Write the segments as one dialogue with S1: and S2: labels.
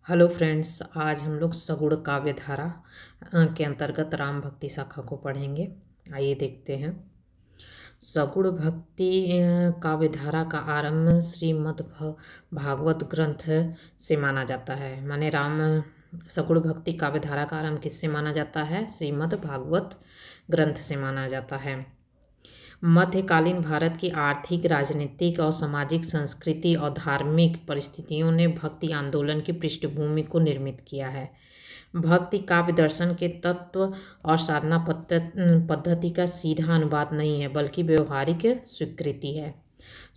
S1: Hello friends, आज हम लोग सगुण काव्य धारा के अंतर्गत राम भक्ति शाखा को पढ़ेंगे। आइए देखते हैं। सगुण भक्ति काव्य धारा का आरंभ श्रीमद् भागवत ग्रंथ से माना जाता है। माने राम सगुण भक्ति काव्य धारा का आरंभ किससे माना जाता है? श्रीमद् भागवत ग्रंथ से माना जाता है। मध्यकालीन भारत की आर्थिक, राजनीतिक और सामाजिक संस्कृति और धार्मिक परिस्थितियों ने भक्ति आंदोलन की पृष्ठभूमि को निर्मित किया है। भक्ति काव्य दर्शन के तत्व और साधना पद्धति का सीधा अनुवाद नहीं है, बल्कि व्यवहारिक स्वीकृति है।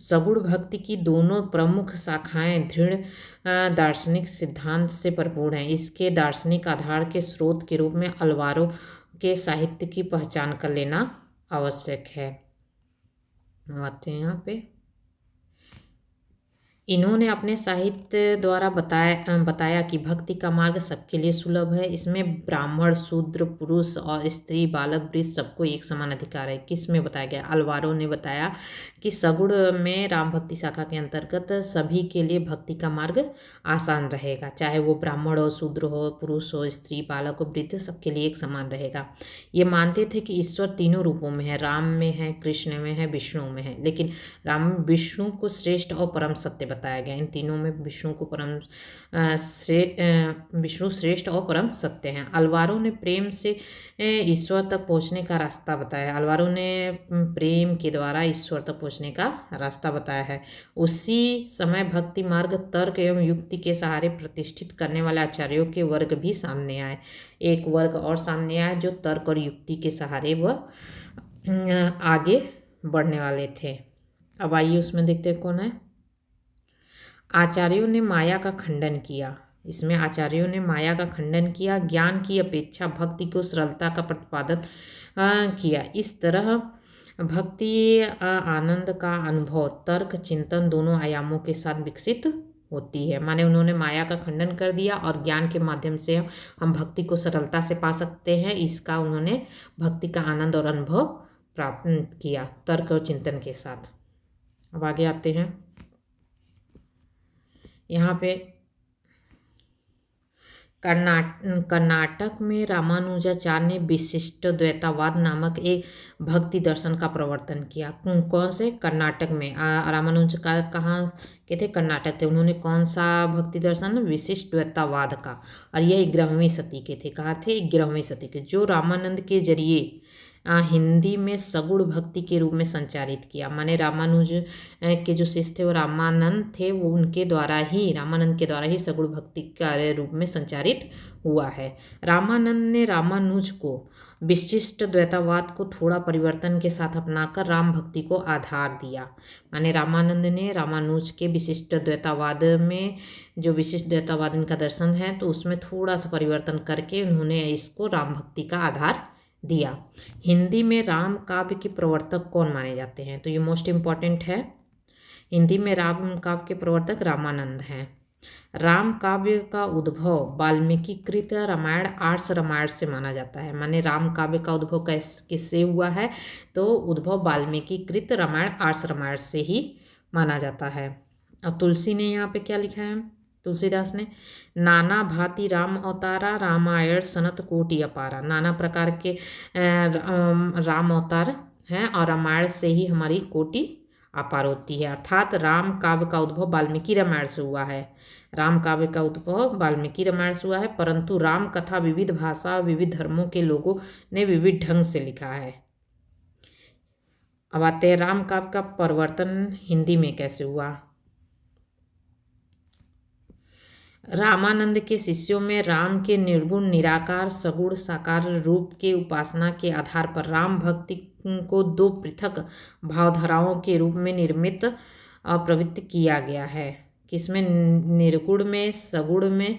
S1: सगुण भक्ति की दोनों प्रमुख शाखाएं दृढ़ दार्शनिक सिद्धांत से भरपूर हैं। इसके दार्शनिक आधार के स्रोत के रूप में अलवारों के साहित्य की पहचान कर लेना आवश्यक है। आते हैं यहाँ पे। इन्होंने अपने साहित्य द्वारा बताया कि भक्ति का मार्ग सबके लिए सुलभ है। इसमें ब्राह्मण, शूद्र, पुरुष और स्त्री, बालक, वृद्ध सबको एक समान अधिकार है। किस में बताया गया? अलवारों ने बताया कि सगुण में राम भक्ति शाखा के अंतर्गत सभी के लिए भक्ति का मार्ग आसान रहेगा, चाहे वो ब्राह्मण हो, शूद्र हो, पुरुष हो, स्त्री, बालक हो, वृद्ध, सबके लिए एक समान रहेगा। ये मानते थे कि ईश्वर तीनों रूपों में है, राम में है, कृष्ण में है, विष्णु में है। लेकिन राम विष्णु को श्रेष्ठ और परम सत्य बताया गया। इन तीनों में विष्णु को विष्णु श्रेष्ठ और परम सत्य हैं। अलवारों ने प्रेम से ईश्वर तक पहुंचने का रास्ता बताया। अलवारों ने प्रेम के द्वारा ईश्वर तक पहुंचने का रास्ता बताया है। उसी समय भक्ति मार्ग तर्क एवं युक्ति के सहारे प्रतिष्ठित करने वाले आचार्यों के वर्ग भी सामने आए। एक वर्ग और सामने आया जो तर्क और युक्ति के सहारे वह आगे बढ़ने वाले थे। अब आइए उसमें देखते हैं कौन है। आचार्यों ने माया का खंडन किया। इसमें आचार्यों ने माया का खंडन किया, ज्ञान की अपेक्षा भक्ति को सरलता का प्रतिपादन किया। इस तरह भक्ति आनंद का अनुभव तर्क, चिंतन दोनों आयामों के साथ विकसित होती है। माने उन्होंने माया का खंडन कर दिया और ज्ञान के माध्यम से हम भक्ति को सरलता से पा सकते हैं। इसका उन्होंने भक्ति का आनंद और अनुभव प्राप्त किया तर्क और चिंतन के साथ। अब आगे आते हैं। यहाँ पे कर्नाटक में रामानुजाचार्य ने विशिष्ट द्वैतावाद नामक एक भक्ति दर्शन का प्रवर्तन किया। कौन से? कर्नाटक में। रामानुजाचार्य कहाँ के थे? कर्नाटक थे। उन्होंने कौन सा भक्ति दर्शन? विशिष्ट द्वैतावाद का। और यह 11वीं सदी के थे। कहाँ थे? 11वीं सदी के। जो रामानंद के जरिए हिंदी में सगुण भक्ति के रूप में संचारित किया। माने रामानुज के जो शिष्य थे वो रामानंद थे, वो रामानंद के द्वारा ही सगुण भक्ति के रूप में संचारित हुआ है। रामानंद ने रामानुज को विशिष्ट द्वैतावाद को थोड़ा परिवर्तन के साथ अपनाकर राम भक्ति को आधार दिया। माने रामानंद ने रामानुज के विशिष्ट द्वैतावाद में जो विशिष्ट द्वैतावाद इनका दर्शन है, तो उसमें थोड़ा सा परिवर्तन करके उन्होंने इसको राम भक्ति का आधार दिया। हिंदी में राम काव्य के प्रवर्तक कौन माने जाते हैं? तो ये मोस्ट इम्पॉर्टेंट है। हिंदी में राम काव्य के प्रवर्तक रामानंद हैं। राम काव्य का उद्भव वाल्मीकि कृत रामायण, आर्ष रामायण से माना जाता है। माने राम काव्य का उद्भव किससे हुआ है? तो उद्भव वाल्मीकि कृत रामायण, आर्ष रामायण से ही माना जाता है। अब तुलसी ने यहाँ पे क्या लिखा है? तुलसीदास ने, नाना भांति राम अवतारा, रामायण सनत कोटि अपारा। नाना प्रकार के राम अवतार हैं और रामायण से ही हमारी कोटि अपार होती है। अर्थात राम काव्य का उद्भव वाल्मीकि रामायण से हुआ है। राम काव्य का उद्भव वाल्मीकि रामायण से हुआ है, परंतु राम कथा विविध भाषा, विविध धर्मों के लोगों ने विविध ढंग से लिखा है। अब आते हैं राम काव्य का परिवर्तन हिंदी में कैसे हुआ। रामानंद के शिष्यों में राम के निर्गुण, निराकार, सगुण, साकार रूप के उपासना के आधार पर राम भक्ति को दो पृथक भावधाराओं के रूप में निर्मित प्रवृत्त किया गया है। किसमें? निर्गुण में, सगुण में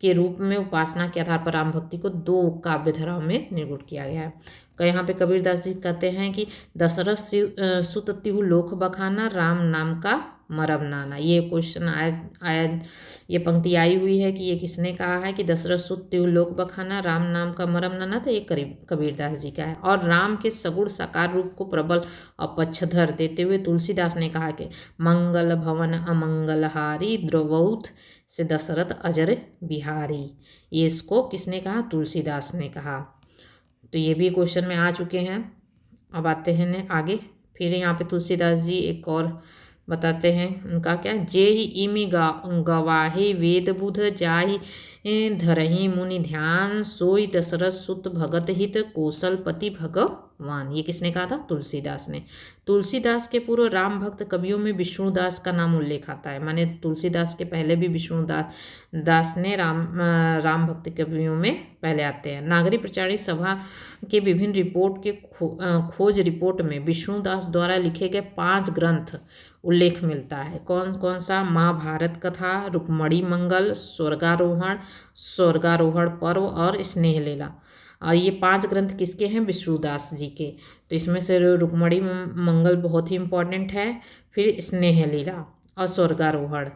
S1: के रूप में उपासना के आधार पर राम भक्ति को दो काव्य धाराओं में निर्गुण किया गया है। यहाँ पे कबीरदास जी कहते हैं कि दशरथ सुत तिहु लोक बखाना, राम नाम का मरम नाना। ये क्वेश्चन आया ये पंक्ति आई हुई है कि ये किसने कहा है कि दशरथ सुत त्यू लोक बखाना, राम नाम का मरम नाना, तो ये कबीरदास जी का है। और राम के सगुण साकार रूप को प्रबल और पक्षधर देते हुए तुलसीदास ने कहा कि मंगल भवन अमंगलहारी द्रवौथ से दशरथ अजर बिहारी। ये इसको किसने कहा? तुलसीदास ने कहा। तो ये भी क्वेश्चन में आ चुके हैं। अब आते हैं आगे। फिर यहाँ पे तुलसीदास जी एक और बताते हैं, उनका क्या, जे ही इमि गवाही वेद बुध जाहि धरहि मुनि ध्यान, सोई दशरथ सुत भगत हित कौशलपति भगवान। ये किसने कहा था? तुलसीदास ने। तुलसीदास के पूर्व राम भक्त कवियों में विष्णुदास का नाम उल्लेख आता है, माने तुलसीदास के पहले भी विष्णुदास ने राम भक्त कवियों में पहले आते हैं। नागरी प्रचारित सभा के विभिन्न रिपोर्ट के खोज रिपोर्ट में विष्णुदास द्वारा लिखे गए 5 ग्रंथ उल्लेख मिलता है। कौन कौन सा? महाभारत कथा, रुक्मणी मंगल, स्वर्गारोहण पर्व और स्नेह लीला। और ये 5 ग्रंथ किसके हैं? विष्णुदास जी के। तो इसमें से रुक्मणी मंगल बहुत ही इम्पोर्टेंट है, फिर स्नेह लीला और स्वर्गारोहण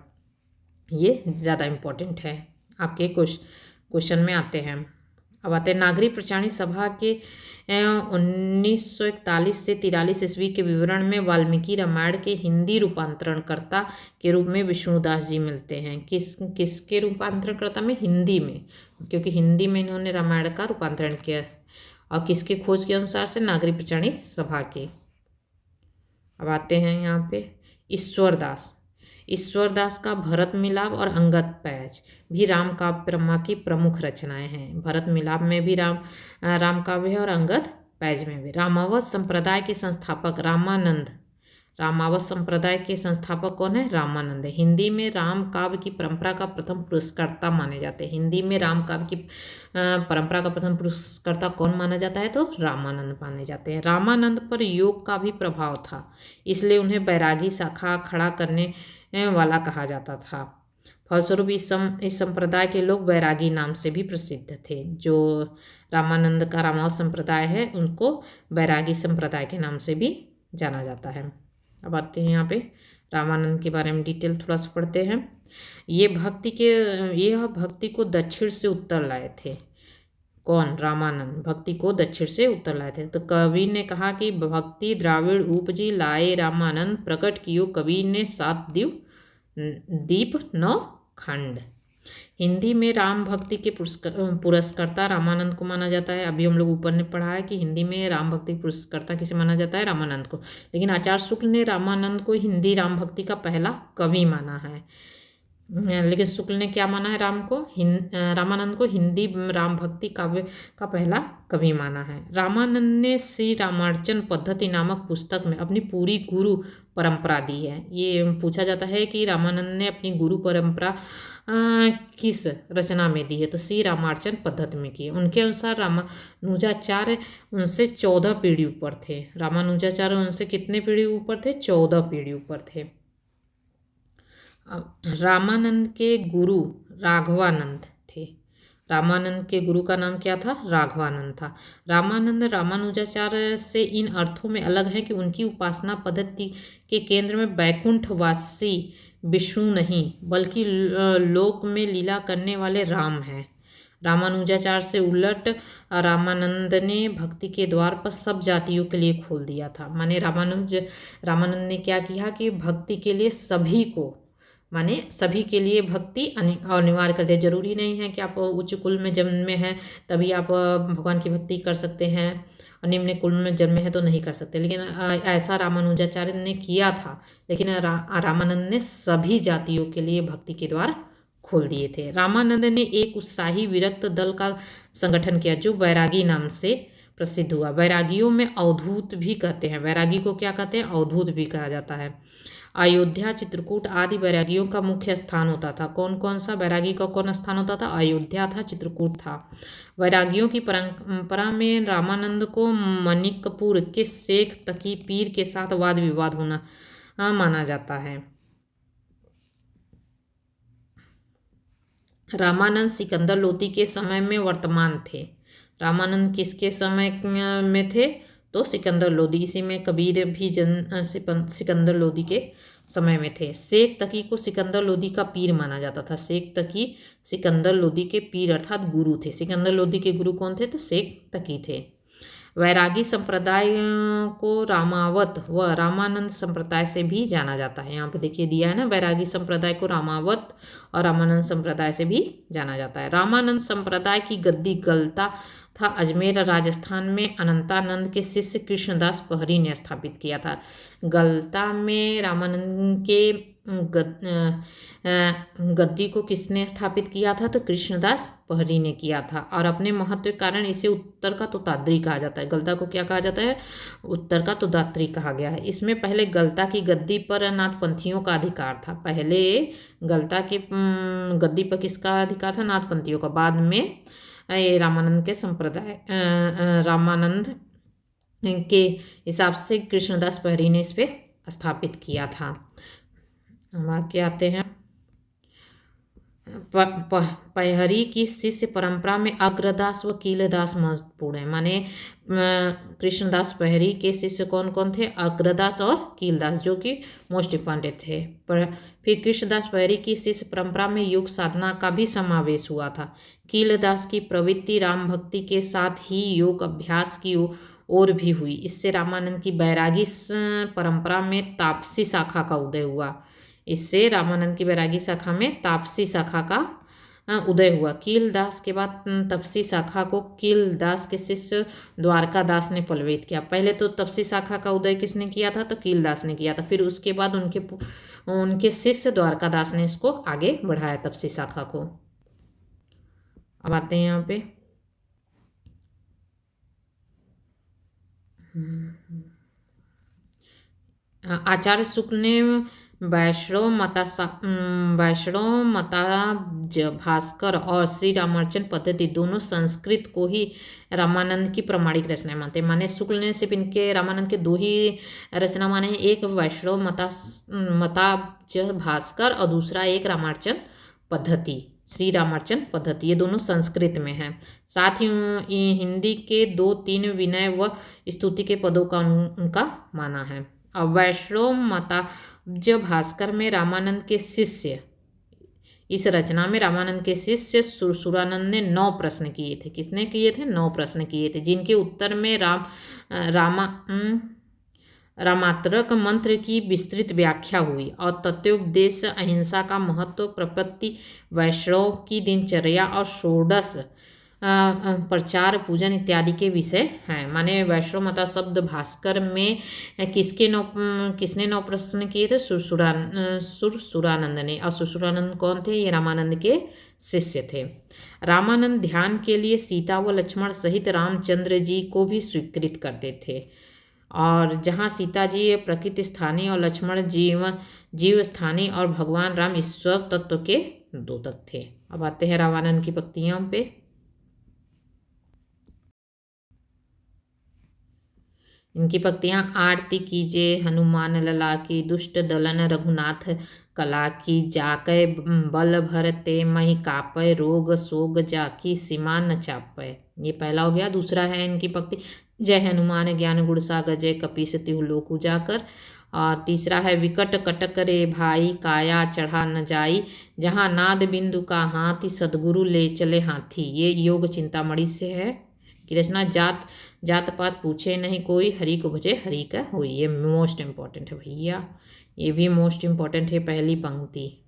S1: ये ज़्यादा इम्पोर्टेंट है, आपके क्वेश्चन में आते हैं। अब आते हैं नागरी प्रचारित सभा के 1941 से 43 ईस्वी के विवरण में वाल्मीकि रामायण के हिंदी रूपांतरणकर्ता के रूप में विष्णुदास जी मिलते हैं। किसके रूपांतरणकर्ता में? हिंदी में, क्योंकि हिंदी में इन्होंने रामायण का रूपांतरण किया। और किसके खोज के अनुसार से? नागरी प्रचारित सभा के। अब आते हैं यहाँ पे ईश्वरदास का भरत मिलाप और अंगद पैज भी राम काव्य ब्रह्मा की प्रमुख रचनाएं हैं। भरत मिलाप में भी राम काव्य है और अंगद पैज में भी। रामावत संप्रदाय के संस्थापक रामावत संप्रदाय के संस्थापक कौन है? रामानंद है। हिंदी में राम काव्य की परंपरा का प्रथम पुरस्कर्ता माने जाते हैं। हिंदी में राम काव्य की परंपरा का प्रथम पुरस्कर्ता कौन माना जाता है? तो रामानंद माने जाते हैं। रामानंद पर योग का भी प्रभाव था, इसलिए उन्हें बैरागी शाखा खड़ा करने वाला कहा जाता था। फलस्वरूप इस संप्रदाय के लोग बैरागी नाम से भी प्रसिद्ध थे। जो रामानंद का रामावत संप्रदाय है उनको बैरागी संप्रदाय के नाम से भी जाना जाता है। अब आते हैं यहाँ पे रामानंद के बारे में डिटेल थोड़ा सा पढ़ते हैं। यह भक्ति को दक्षिण से उत्तर लाए थे। कौन? रामानंद भक्ति को दक्षिण से उत्तर लाए थे। तो कवि ने कहा कि भक्ति द्राविड़ उपजी लाए रामानंद, प्रकट कियो कवि ने 7 दीप 9 खंड। हिंदी में राम भक्ति के पुरस्कर्ता रामानंद को माना जाता है। अभी हम लोग ऊपर ने पढ़ा है कि हिंदी में राम भक्ति पुरस्कर्ता किसे माना जाता है? रामानंद को। लेकिन आचार्य शुक्ल ने रामानंद को हिंदी राम भक्ति का पहला कवि माना है। लेकिन शुक्ल ने क्या माना है? रामानंद को हिंदी राम भक्ति काव्य का पहला कवि माना है। रामानंद ने श्री रामार्चन पद्धति नामक पुस्तक में अपनी पूरी गुरु परंपरा दी है। ये पूछा जाता है कि रामानंद ने अपनी गुरु परंपरा किस रचना में दी है? तो श्री रामार्चन पद्धति में की है। उनके अनुसार रामानुजाचार्य उनसे 14 पीढ़ी ऊपर थे। रामानुजाचार्य उनसे कितने पीढ़ी ऊपर थे? 14 पीढ़ी ऊपर थे। रामानंद के गुरु राघवानंद थे। रामानंद के गुरु का नाम क्या था? राघवानंद था। रामानंद रामानुजाचार्य से इन अर्थों में अलग है कि उनकी उपासना पद्धति के केंद्र में बैकुंठवासी विष्णु नहीं बल्कि लोक में लीला करने वाले राम हैं। रामानुजाचार्य से उलट रामानंद ने भक्ति के द्वार पर सब जातियों के लिए खोल दिया था। माने रामानंद ने क्या किया कि भक्ति के लिए सभी के लिए भक्ति अनिवार्य कर दिया। जरूरी नहीं है कि आप उच्च कुल में जन्मे हैं तभी आप भगवान की भक्ति कर सकते हैं और निम्न कुल में जन्मे हैं तो नहीं कर सकते। लेकिन ऐसा रामानुजाचार्य ने किया था। लेकिन रामानंद ने सभी जातियों के लिए भक्ति के द्वार खोल दिए थे। रामानंद ने एक उत्साही विरक्त दल का संगठन किया जो बैरागी नाम से प्रसिद्ध हुआ। बैरागियों में अवधूत भी कहते हैं। बैरागी को क्या कहते हैं? अवधूत भी कहा जाता है। अयोध्या, चित्रकूट आदि बैरागियों का मुख्य स्थान होता था। कौन कौन सा बैरागी का कौन स्थान होता था? अयोध्या था, चित्रकूट था। बैरागियों की परंपरा में रामानंद को मणिकपुर के शेख तकी पीर के साथ वाद विवाद होना माना जाता है। रामानंद सिकंदर लोदी के समय में वर्तमान थे। रामानंद किसके समय में थे? तो सिकंदर लोदी, इसी में कबीर भी सिकंदर लोदी के समय में थे। शेख तकी को सिकंदर लोदी का पीर माना जाता था। शेख तकी सिकंदर लोदी के पीर अर्थात गुरु थे। सिकंदर लोदी के गुरु कौन थे? तो शेख तकी थे। वैरागी संप्रदाय को रामावत व रामानंद संप्रदाय से भी जाना जाता है। यहाँ पे देखिए दिया है ना, वैरागी संप्रदाय को रामावत और रामानंद संप्रदाय से भी जाना जाता है। रामानंद संप्रदाय की गद्दी गलता था अजमेर राजस्थान में अनंतानंद के शिष्य कृष्णदास पहरी ने स्थापित किया था। गलता में रामानंद के गद्दी को किसने स्थापित किया था? तो कृष्णदास पहरी ने किया था। और अपने महत्व के कारण इसे उत्तर का तोताद्री कहा जाता है। गलता को क्या कहा जाता है? उत्तर का तोताद्री कहा गया है। इसमें पहले गलता की गद्दी पर नाथपंथियों का अधिकार था। पहले गलता की गद्दी पर किसका अधिकार था? नाथपंथियों का। बाद में ये रामानंद के संप्रदाय रामानंद के हिसाब से कृष्णदास पहरी ने इस पे स्थापित किया था। हम आगे आते हैं। पहरी की शिष्य परंपरा में अग्रदास व कीलदास महत्वपूर्ण है। माने कृष्णदास पहरी के शिष्य कौन कौन थे? अग्रदास और कीलदास, जो कि मोस्ट इम्पॉर्टेंट थे। फिर कृष्णदास पहरी की शिष्य परंपरा में योग साधना का भी समावेश हुआ था। कीलदास की प्रवृत्ति राम भक्ति के साथ ही योग अभ्यास की ओर भी हुई। इससे रामानंद की बैरागी परंपरा में तापसी शाखा का उदय हुआ। इससे रामानंद की बैरागी शाखा में तापसी शाखा का उदय हुआ। कीलदास के बाद तपसी शाखा को कीलदास के शिष्य द्वारका दास ने पल्लवित किया। पहले तो तपसी शाखा का उदय किसने किया था? तो कीलदास ने किया था। फिर उसके बाद उनके शिष्य द्वारका दास ने इसको आगे बढ़ाया, तपसी शाखा को। अब आते हैं यहाँ पे आचार्य शुक्ल ने वैष्णव मता भास्कर और श्री रामार्चन पद्धति दोनों संस्कृत को ही रामानंद की प्रमाणिक रचनाएं मानते हैं। माने शुक्ल ने सिर्फ इनके रामानंद के दो ही रचना माने हैं, एक वैष्णव मता भास्कर और दूसरा एक रामार्चन पद्धति, श्री रामार्चन पद्धति। ये दोनों संस्कृत में हैं। साथ ही हिंदी के 2-3 विनय व स्तुति के पदों का उनका माना है। अब वैष्णव मताब्ज भास्कर में रामानंद के शिष्य, इस रचना में रामानंद के शिष्य सुरानंद ने 9 प्रश्न किए थे। किसने किए थे? 9 प्रश्न किए थे, जिनके उत्तर में रामात्रक मंत्र की विस्तृत व्याख्या हुई और तत्वोपदेश, अहिंसा का महत्व, प्रपत्ति, वैष्णव की दिनचर्या और षोडश प्रचार पूजन इत्यादि के विषय हैं। माने वैष्णव मता शब्द भास्कर में किसने 9 प्रश्न किए थे? सुरसुरानंद ने। और सुरसुरानंद कौन थे? ये रामानंद के शिष्य थे। रामानंद ध्यान के लिए सीता व लक्ष्मण सहित रामचंद्र जी को भी स्वीकृत करते थे। और जहाँ सीता जी प्रकृति स्थानीय और लक्ष्मण जीव स्थानीय और भगवान राम ईश्वर तत्व के द्योतक थे। अब आते हैं रामानंद की पंक्तियों पे। इनकी पंक्तियाँ: आरती कीजे हनुमान लला की, दुष्ट दलन रघुनाथ कला की, जाकै बल भरते मही कापय, रोग सोग जाकी सीमा न चापय। ये पहला हो गया। दूसरा है इनकी पंक्ति: जय हनुमान ज्ञान गुण सागर, जय कपीस तिहु लोक उजागर। और तीसरा है: विकट कटक रे भाई, काया चढ़ा न जाई, जहाँ नाद बिंदु का हाथी, सदगुरु ले चले हाथी। ये योग चिंतामणि से है की रचना। जात पात पूछे नहीं कोई, हरि को भजे हरि का होई। ये मोस्ट इम्पॉर्टेंट है भैया, ये भी मोस्ट इम्पॉर्टेंट है पहली पंक्ति।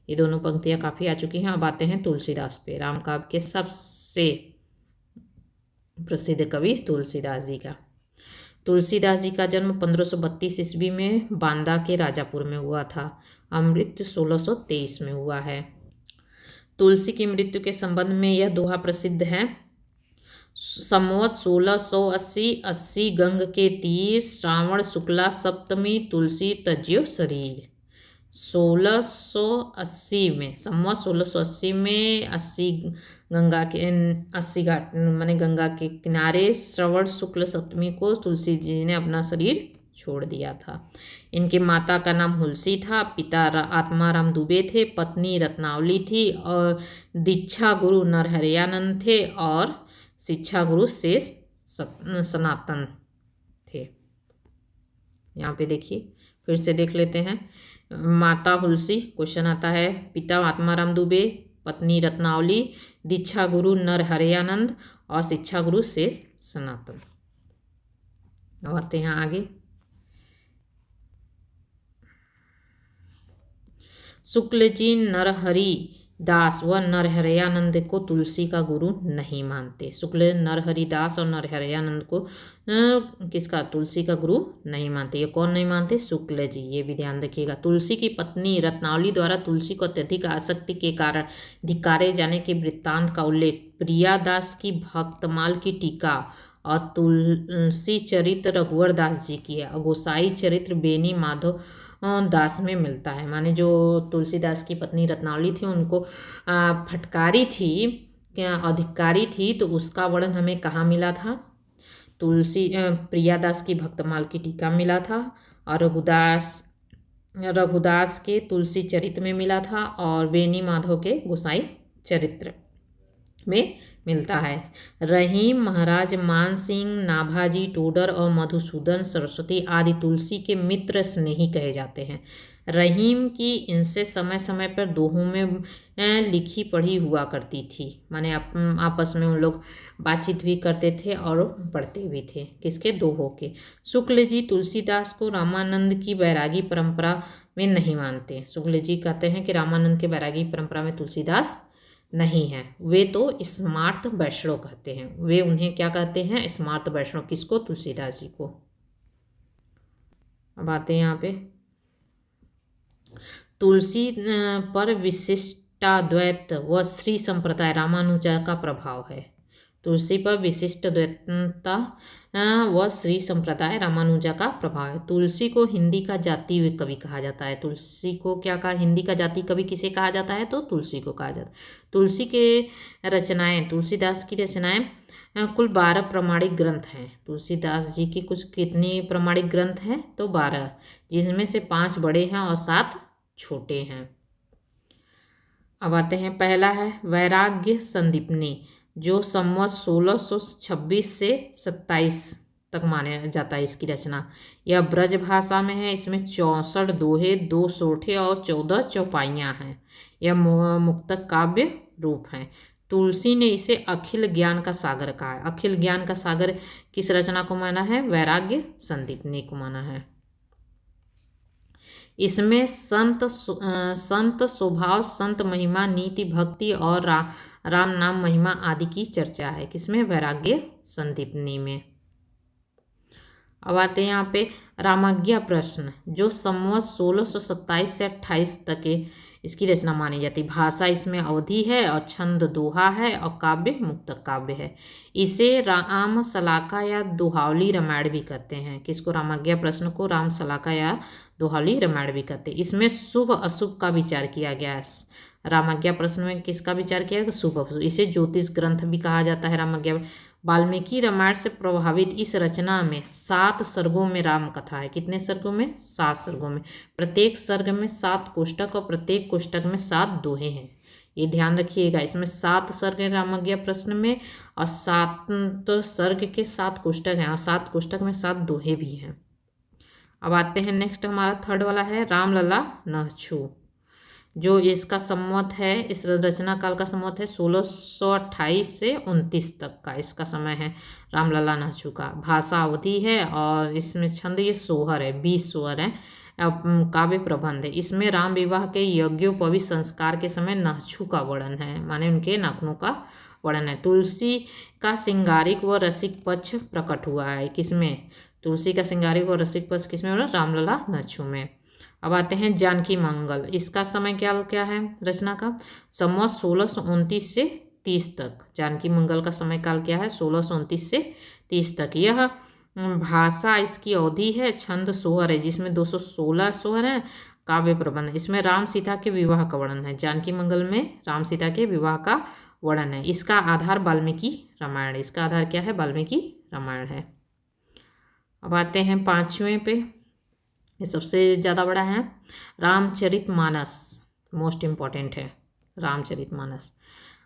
S1: ये दोनों पंक्तियाँ काफ़ी आ चुकी हैं। अब आते हैं तुलसीदास पे। राम काव्य के सबसे प्रसिद्ध कवि तुलसीदास जी का। तुलसीदास जी का जन्म 1532 ईस्वी में बांदा के राजापुर में हुआ था। मृत्यु 1623 में हुआ है। तुलसी की मृत्यु के संबंध में यह दोहा प्रसिद्ध है: संवत 1680 गंग के तीर, श्रावण शुक्ला सप्तमी, तुलसी तज्यो शरीर। 1680 में, संवत 1680 में 80 गंगा के 80 घाट माने गंगा के किनारे श्रवण शुक्ल सप्तमी को तुलसी जी ने अपना शरीर छोड़ दिया था। इनके माता का नाम हुलसी था, पिता आत्माराम दुबे थे, पत्नी रत्नावली थी और दीक्षा गुरु नरहरियानंद थे और शिक्षा गुरु शेष सनातन यहाँ पे देखिए, फिर से देख लेते हैं। माता हुलसी क्वेश्चन आता है, पिता आत्माराम दुबे, पत्नी रत्नावली, दीक्षा गुरु नरहरयानंद और शिक्षा गुरु शेष सनातन। अब आते हैं आगे। शुक्ल जी नरहरि दास व नरहरयानंद को तुलसी का गुरु नहीं मानते। शुक्ल नरहरि दास और नरहरयानंद को किसका तुलसी का गुरु नहीं मानते। ये कौन नहीं मानते? शुक्ल जी। ये भी ध्यान रखिएगा। तुलसी की पत्नी रत्नावली द्वारा तुलसी को अत्यधिक आसक्ति के कारण धिक्कारे जाने के वृत्तांत का उल्लेख प्रियादास की भक्तमाल की टीका और तुलसी चरित्र रघुवर दास जी की है और गोसाई चरित्र बेनी माधव दास में मिलता है। माने जो तुलसीदास की पत्नी रत्नावली थी उनको फटकारी थी, क्या अधिकारी थी, तो उसका वर्णन हमें कहाँ मिला था? तुलसी प्रियादास की भक्तमाल की टीका मिला था और रघुदास के तुलसी चरित्र में मिला था और बेनी माधव के गोसाई चरित्र में मिलता है। रहीम महाराज मान सिंह, नाभाजी टोडर और मधुसूदन सरस्वती आदि तुलसी के मित्र स्नेही कहे जाते हैं। रहीम की इनसे समय समय पर दोहों में लिखी पढ़ी हुआ करती थी। माने आपस में उन लोग बातचीत भी करते थे और पढ़ते भी थे। किसके? दोहों के। शुक्ल जी तुलसीदास को रामानंद की बैरागी परंपरा में नहीं मानते। शुक्ल जी कहते हैं कि रामानंद के बैरागी परंपरा में तुलसीदास नहीं है, वे तो स्मार्त वैष्णव कहते हैं। वे उन्हें क्या कहते हैं? स्मार्त वैष्णव। किसको? तुलसीदास जी को। अब आते हैं यहाँ पे, तुलसी पर विशिष्टाद्वैत व श्री संप्रदाय रामानुजा का प्रभाव है। तुलसी पर विशिष्ट द्वैतता व श्री संप्रदाय रामानुजा का प्रभाव है। तुलसी को हिंदी का जातीय कवि कहा जाता है। तुलसी को क्या कहा? हिंदी का जातीय कवि किसे कहा जाता है? तो तुलसी को कहा जाता है। तुलसी के रचनाएं, तुलसीदास की रचनाएं कुल 12 प्रमाणिक ग्रंथ हैं। तुलसीदास जी की कुछ कितनी प्रमाणिक ग्रंथ हैं? तो 12, जिसमें से 5 बड़े हैं और 7 छोटे हैं। अब आते हैं, पहला है वैराग्य संदीपनी, जो संवत 1626 से 27 तक माना जाता है इसकी रचना। यह ब्रज भाषा में है। इसमें 64 दोहे, 2 सोठे और 14 चौपाइयाँ हैं। यह मुक्तक काव्य रूप है। तुलसी ने इसे अखिल ज्ञान का सागर कहा है। अखिल ज्ञान का सागर किस रचना को माना है? वैराग्य संदीपनी को माना है। इसमें संत स्वभाव, संत महिमा, नीति, भक्ति और राम नाम महिमा आदि की चर्चा है। किसमें? वैराग्य संदीपनी में। अब आते हैं यहाँ पे रामाज्ञा प्रश्न, जो संवत 1627 से 28 तक इसकी रचना मानी जाती। भाषा इसमें अवधी है और छंद दोहा है और काव्य मुक्तक काव्य है। इसे राम सलाका या दोहावली रामायण भी कहते हैं। किसको? रामाज्ञा प्रश्न को राम सलाका या दोहावली रामायण भी कहते हैं। इसमें शुभ अशुभ का विचार किया गया है। रामाज्ञा प्रश्न में किसका विचार किया गया? शुभ अशुभ। इसे ज्योतिष ग्रंथ भी कहा जाता है। रामाज्ञा वाल्मीकि रामायण से प्रभावित इस रचना में 7 सर्गों में राम कथा है। कितने सर्गों में? 7 सर्गों में। प्रत्येक सर्ग में 7 कोष्टक और प्रत्येक कोष्टक में 7 दोहे हैं। ये ध्यान रखिएगा। इसमें 7 सर्ग हैं रामाज्ञा प्रश्न में और 7 सर्ग के 7 कोष्टक हैं और 7 कोष्टक में 7 दोहे भी हैं। अब आते हैं नेक्स्ट, हमारा थर्ड वाला है रामलला नहछू, जो इसका संवत है, इस रचना काल का संवत है 1628 से 29 तक का इसका समय है रामलला नहछू का। भाषा अवधी है और इसमें छंद ये सोहर है, 20 सोहर है। काव्य प्रबंध है। इसमें राम विवाह के यज्ञोपवीत संस्कार के समय नहछू का वर्णन है, माने उनके नाखूनों का वर्णन है। तुलसी का सिंगारिक व रसिक पक्ष प्रकट हुआ है। किसमें? तुलसी का सिंगारिक और रसिक पक्ष किसमें? रामलला नहछू में। अब आते हैं जानकी मंगल, इसका समय क्या है रचना का? संवत 1629 से 30 तक। जानकी मंगल का समय काल क्या है? 1629 से 30 तक। यह भाषा इसकी अवधि है, छंद सोहर है, जिसमें 216 सोहर है। काव्य प्रबंध, इसमें राम सीता के विवाह का वर्णन है। जानकी मंगल में राम सीता के विवाह का वर्णन है। इसका आधार वाल्मीकि रामायण, इसका आधार क्या है? वाल्मीकि रामायण है। अब आते हैं 5वें पे, ये सबसे ज़्यादा बड़ा है, रामचरितमानस, मोस्ट इम्पॉर्टेंट है रामचरितमानस।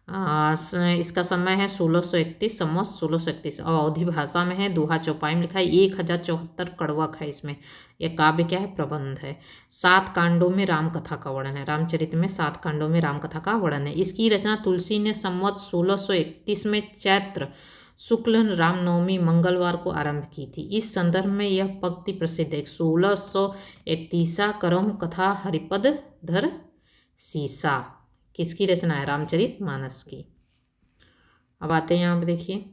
S1: इसका समय है 1631, संवत 1631। और अवधी भाषा में है, दोहा चौपाई में लिखा है। 1074 कड़वक है इसमें। यह काव्य क्या है? प्रबंध है। 7 कांडों में राम कथा का वर्णन है। रामचरित में 7 कांडों में राम कथा का वर्णन है। इसकी रचना तुलसी ने संवत 1631 में चैत्र शुक्ल रामनवमी मंगलवार को आरंभ की थी। इस संदर्भ में यह पंक्ति प्रसिद्ध है। 1631 करहु कथा हरिपद धर सीसा। किसकी रचना है? रामचरित मानस की। अब आते हैं यहाँ पे, देखिए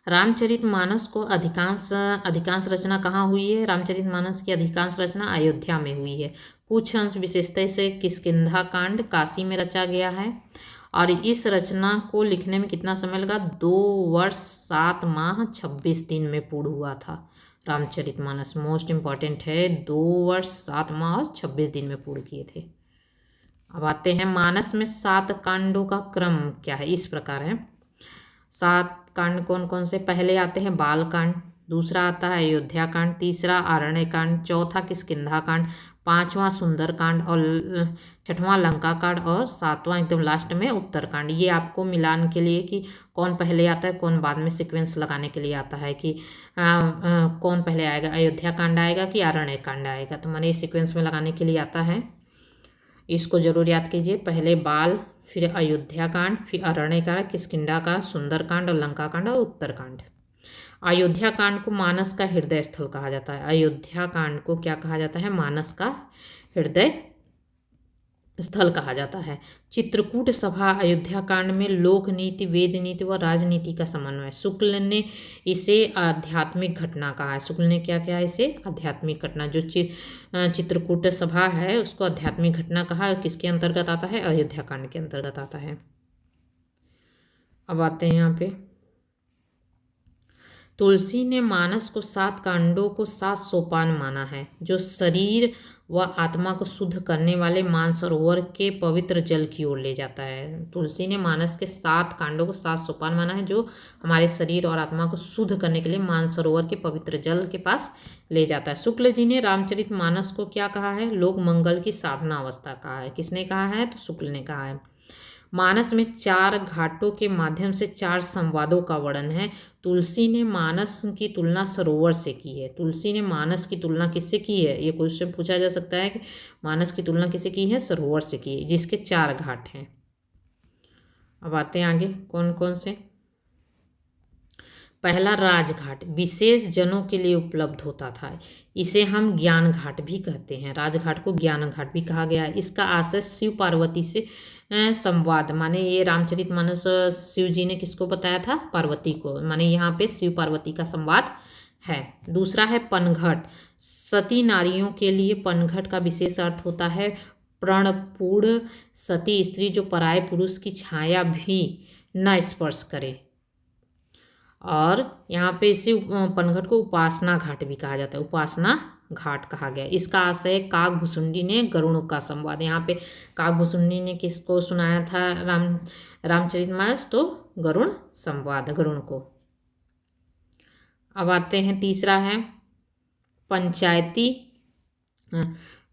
S1: रामचरित मानस को अधिकांश रचना कहाँ हुई है? रामचरित मानस की अधिकांश रचना अयोध्या में हुई है। कुछ अंश विशेषतः से किष्किंधा कांड काशी में रचा गया है। और इस रचना को लिखने में कितना समय लगा? 2 वर्ष 7 माह 26 दिन में पूर्ण हुआ था। रामचरित मानस मोस्ट इम्पॉर्टेंट है। 2 वर्ष 7 माह 26 दिन में पूर्ण किए थे। अब आते हैं मानस में 7 कांडों का क्रम क्या है? इस प्रकार है। 7 कांड कौन कौन से? पहले आते हैं बाल कांड, दूसरा आता है अयोध्या कांड, तीसरा आरण्य कांड, चौथा किष्किंधा कांड, 5वां सुंदर कांड और 6वां लंका कांड और 7वां एकदम लास्ट में उत्तर कांड। ये आपको मिलान के लिए कि कौन पहले आता है कौन बाद में सीक्वेंस लगाने के लिए आता है कि कौन पहले आएगा, अयोध्या कांड आएगा कि आरण्य कांड आएगा। तो मैंने सीक्वेंस में लगाने के लिए आता है। इसको जरूर याद कीजिए। पहले बाल, फिर अयोध्या कांड, फिर अरण्य कांड, किष्किंधा कांड, सुंदर कांड और लंका कांड और उत्तर कांड। अयोध्या कांड को मानस का हृदय स्थल कहा जाता है। अयोध्या कांड को क्या कहा जाता है? मानस का हृदय स्थल कहा जाता है। चित्रकूट सभा अयोध्या कांड में लोक नीति, वेद नीति व राजनीति का समन्वय। शुक्ल ने इसे आध्यात्मिक घटना कहा है। शुक्ल ने क्या किया? इसे आध्यात्मिक घटना। जो चित्रकूट सभा है उसको आध्यात्मिक घटना कहा। किसके अंतर्गत आता है? अयोध्या कांड के अंतर्गत आता है। अब आते हैं यहाँ पे, तुलसी ने मानस को 7 कांडों को 7 सोपान माना है, जो शरीर व आत्मा को शुद्ध करने वाले मानसरोवर के पवित्र जल की ओर ले जाता है। तुलसी ने मानस के 7 कांडों को 7 सोपान माना है, जो हमारे शरीर और आत्मा को शुद्ध करने के लिए मानसरोवर के पवित्र जल के पास ले जाता है। शुक्ल जी ने रामचरित मानस को क्या कहा है? लोक मंगल की साधना अवस्था कहा है। किसने कहा है? तो शुक्ल ने कहा है। मानस में 4 घाटों के माध्यम से 4 संवादों का वर्णन है। तुलसी ने मानस की तुलना सरोवर से की है। तुलसी ने मानस की तुलना किससे की है? ये क्वेश्चन पूछा जा सकता है कि मानस की तुलना किससे की है? सरोवर से की है, जिसके 4 घाट हैं। अब आते हैं आगे, कौन कौन से। पहला राजघाट विशेष जनों के लिए उपलब्ध होता था। इसे हम ज्ञान घाट भी कहते हैं। राजघाट को ज्ञान घाट भी कहा गया है। इसका आशय शिव पार्वती से संवाद, माने ये रामचरित मानस शिव जी ने किसको बताया था? पार्वती को। माने यहाँ पे शिव पार्वती का संवाद है। दूसरा है पनघट। सती नारियों के लिए पनघट का विशेष अर्थ होता है प्रणपूर्ण सती स्त्री, जो पराये पुरुष की छाया भी न स्पर्श करे। और यहाँ पे इसे पनघट को उपासना घाट भी कहा जाता है। उपासना घाट कहा गया। इसका आशय काकभुसुंडी ने गरुड़ का संवाद। यहाँ पे काकभुसुंडी ने किसको सुनाया था रामचरितमानस? तो गरुड़ संवाद, गरुड़ को। अब आते हैं, तीसरा है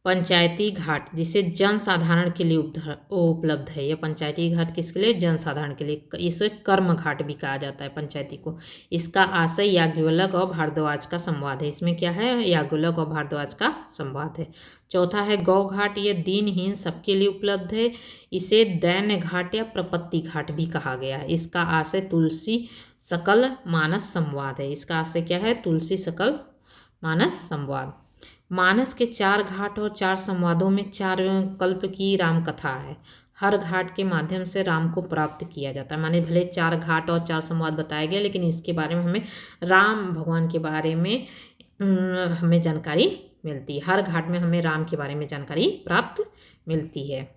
S1: पंचायती घाट, जिसे जन साधारण के लिए उपलब्ध है। यह पंचायती घाट किसके लिए? जन साधारण के लिए। इसे कर्म घाट भी कहा जाता है पंचायती को। इसका आशय याज्ञवल्क्य और भारद्वाज का संवाद है। इसमें क्या है? याज्ञवल्क्य और भारद्वाज का संवाद है। चौथा है गौ घाट। यह दीनहीन सबके लिए उपलब्ध है। इसे दैन्य घाट या प्रपत्ति घाट भी कहा गया है। इसका आशय तुलसी सकल मानस संवाद है। इसका आशय क्या है? तुलसी सकल मानस संवाद। मानस के 4 घाट और 4 संवादों में 4 कल्प की राम कथा है। हर घाट के माध्यम से राम को प्राप्त किया जाता है। माने भले 4 घाट और 4 संवाद बताए गए, लेकिन इसके बारे में हमें राम भगवान के बारे में हमें जानकारी मिलती है। हर घाट में हमें राम के बारे में जानकारी प्राप्त मिलती है।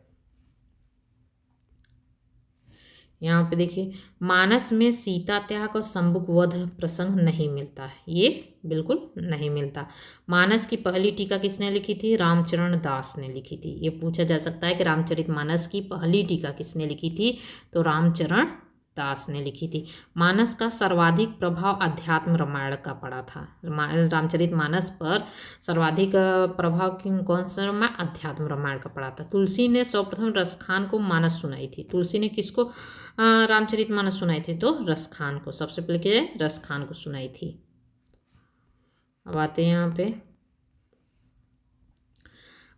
S1: यहाँ पे देखिए, मानस में सीता त्याग और शंभुक वध प्रसंग नहीं मिलता है। ये बिल्कुल नहीं मिलता। मानस की पहली टीका किसने लिखी थी? रामचरण दास ने लिखी थी। ये पूछा जा सकता है कि रामचरित मानस की पहली टीका किसने लिखी थी? तो रामचरण दास ने लिखी थी। मानस का सर्वाधिक प्रभाव अध्यात्म रामायण का पड़ा था। रामचरित मानस पर सर्वाधिक प्रभाव कौन सा रामायण? अध्यात्म रामायण का पड़ा था। तुलसी ने सर्वप्रथम रसखान को मानस सुनाई थी। तुलसी ने किसको रामचरित मानस सुनाई थी? तो रसखान को, सबसे पहले क्या है? रसखान को सुनाई थी। अब आते हैं यहाँ पे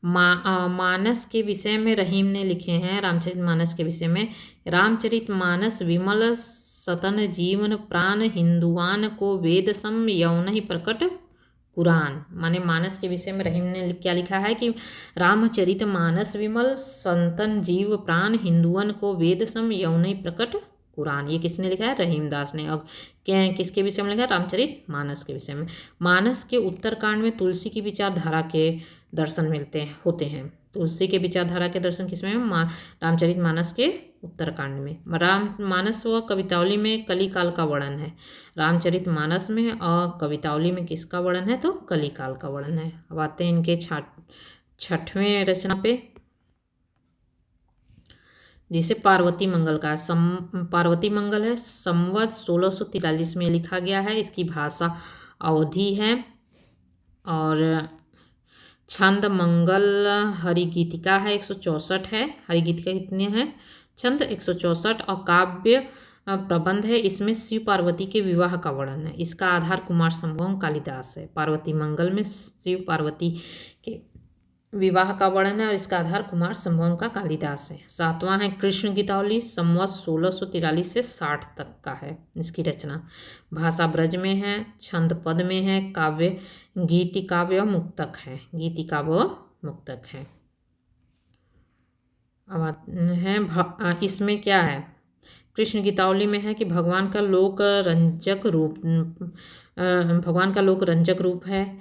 S1: मानस के विषय में रहीम ने लिखे हैं। रामचरित मानस के विषय में, रामचरित मानस विमल सतन जीवन प्राण हिंदुआन को वेद सम यौन ही प्रकट कुरान। माने मानस के विषय में रहीम ने क्या लिखा है कि रामचरित मानस विमल संतन जीव प्राण हिंदुअन को वेद सम यौन ही प्रकट कुरान। ये किसने लिखा है? रहीम दास ने। और किसके विषय में लिखा है? रामचरित मानस के विषय में। मानस के उत्तरकांड में तुलसी की विचारधारा के दर्शन होते हैं। तुलसी के विचारधारा के दर्शन किसमें? रामचरित मानस के उत्तरकांड में। राम मानस व कवितावली में कली काल का वर्णन है। रामचरित मानस में और कवितावली में किसका वर्णन है? तो कली काल का वर्णन है। अब आते हैं इनके छठवें रचना पे, जिसे पार्वती मंगल का पार्वती मंगल है। संवत 1643 में लिखा गया है। इसकी भाषा अवधी है और छंद मंगल हरिगीतिका है, 164 है। हरिगीतिका कितने हैं? छंद 164। और काव्य प्रबंध है। इसमें शिव पार्वती के विवाह का वर्णन है। इसका आधार कुमार संभवम कालिदास है। पार्वती मंगल में शिव पार्वती के विवाह का वर्णन है और इसका आधार कुमार संभवम का कालिदास है। सातवां है कृष्ण गीतावली, संवत 1643 से 60 तक का है इसकी रचना। भाषा ब्रज में है, छंद पद में है, काव्य गीति काव्य मुक्तक है। गीति काव्य मुक्तक है। अब इसमें क्या है? कृष्ण गीतावली में है कि भगवान का लोक रंजक रूप है।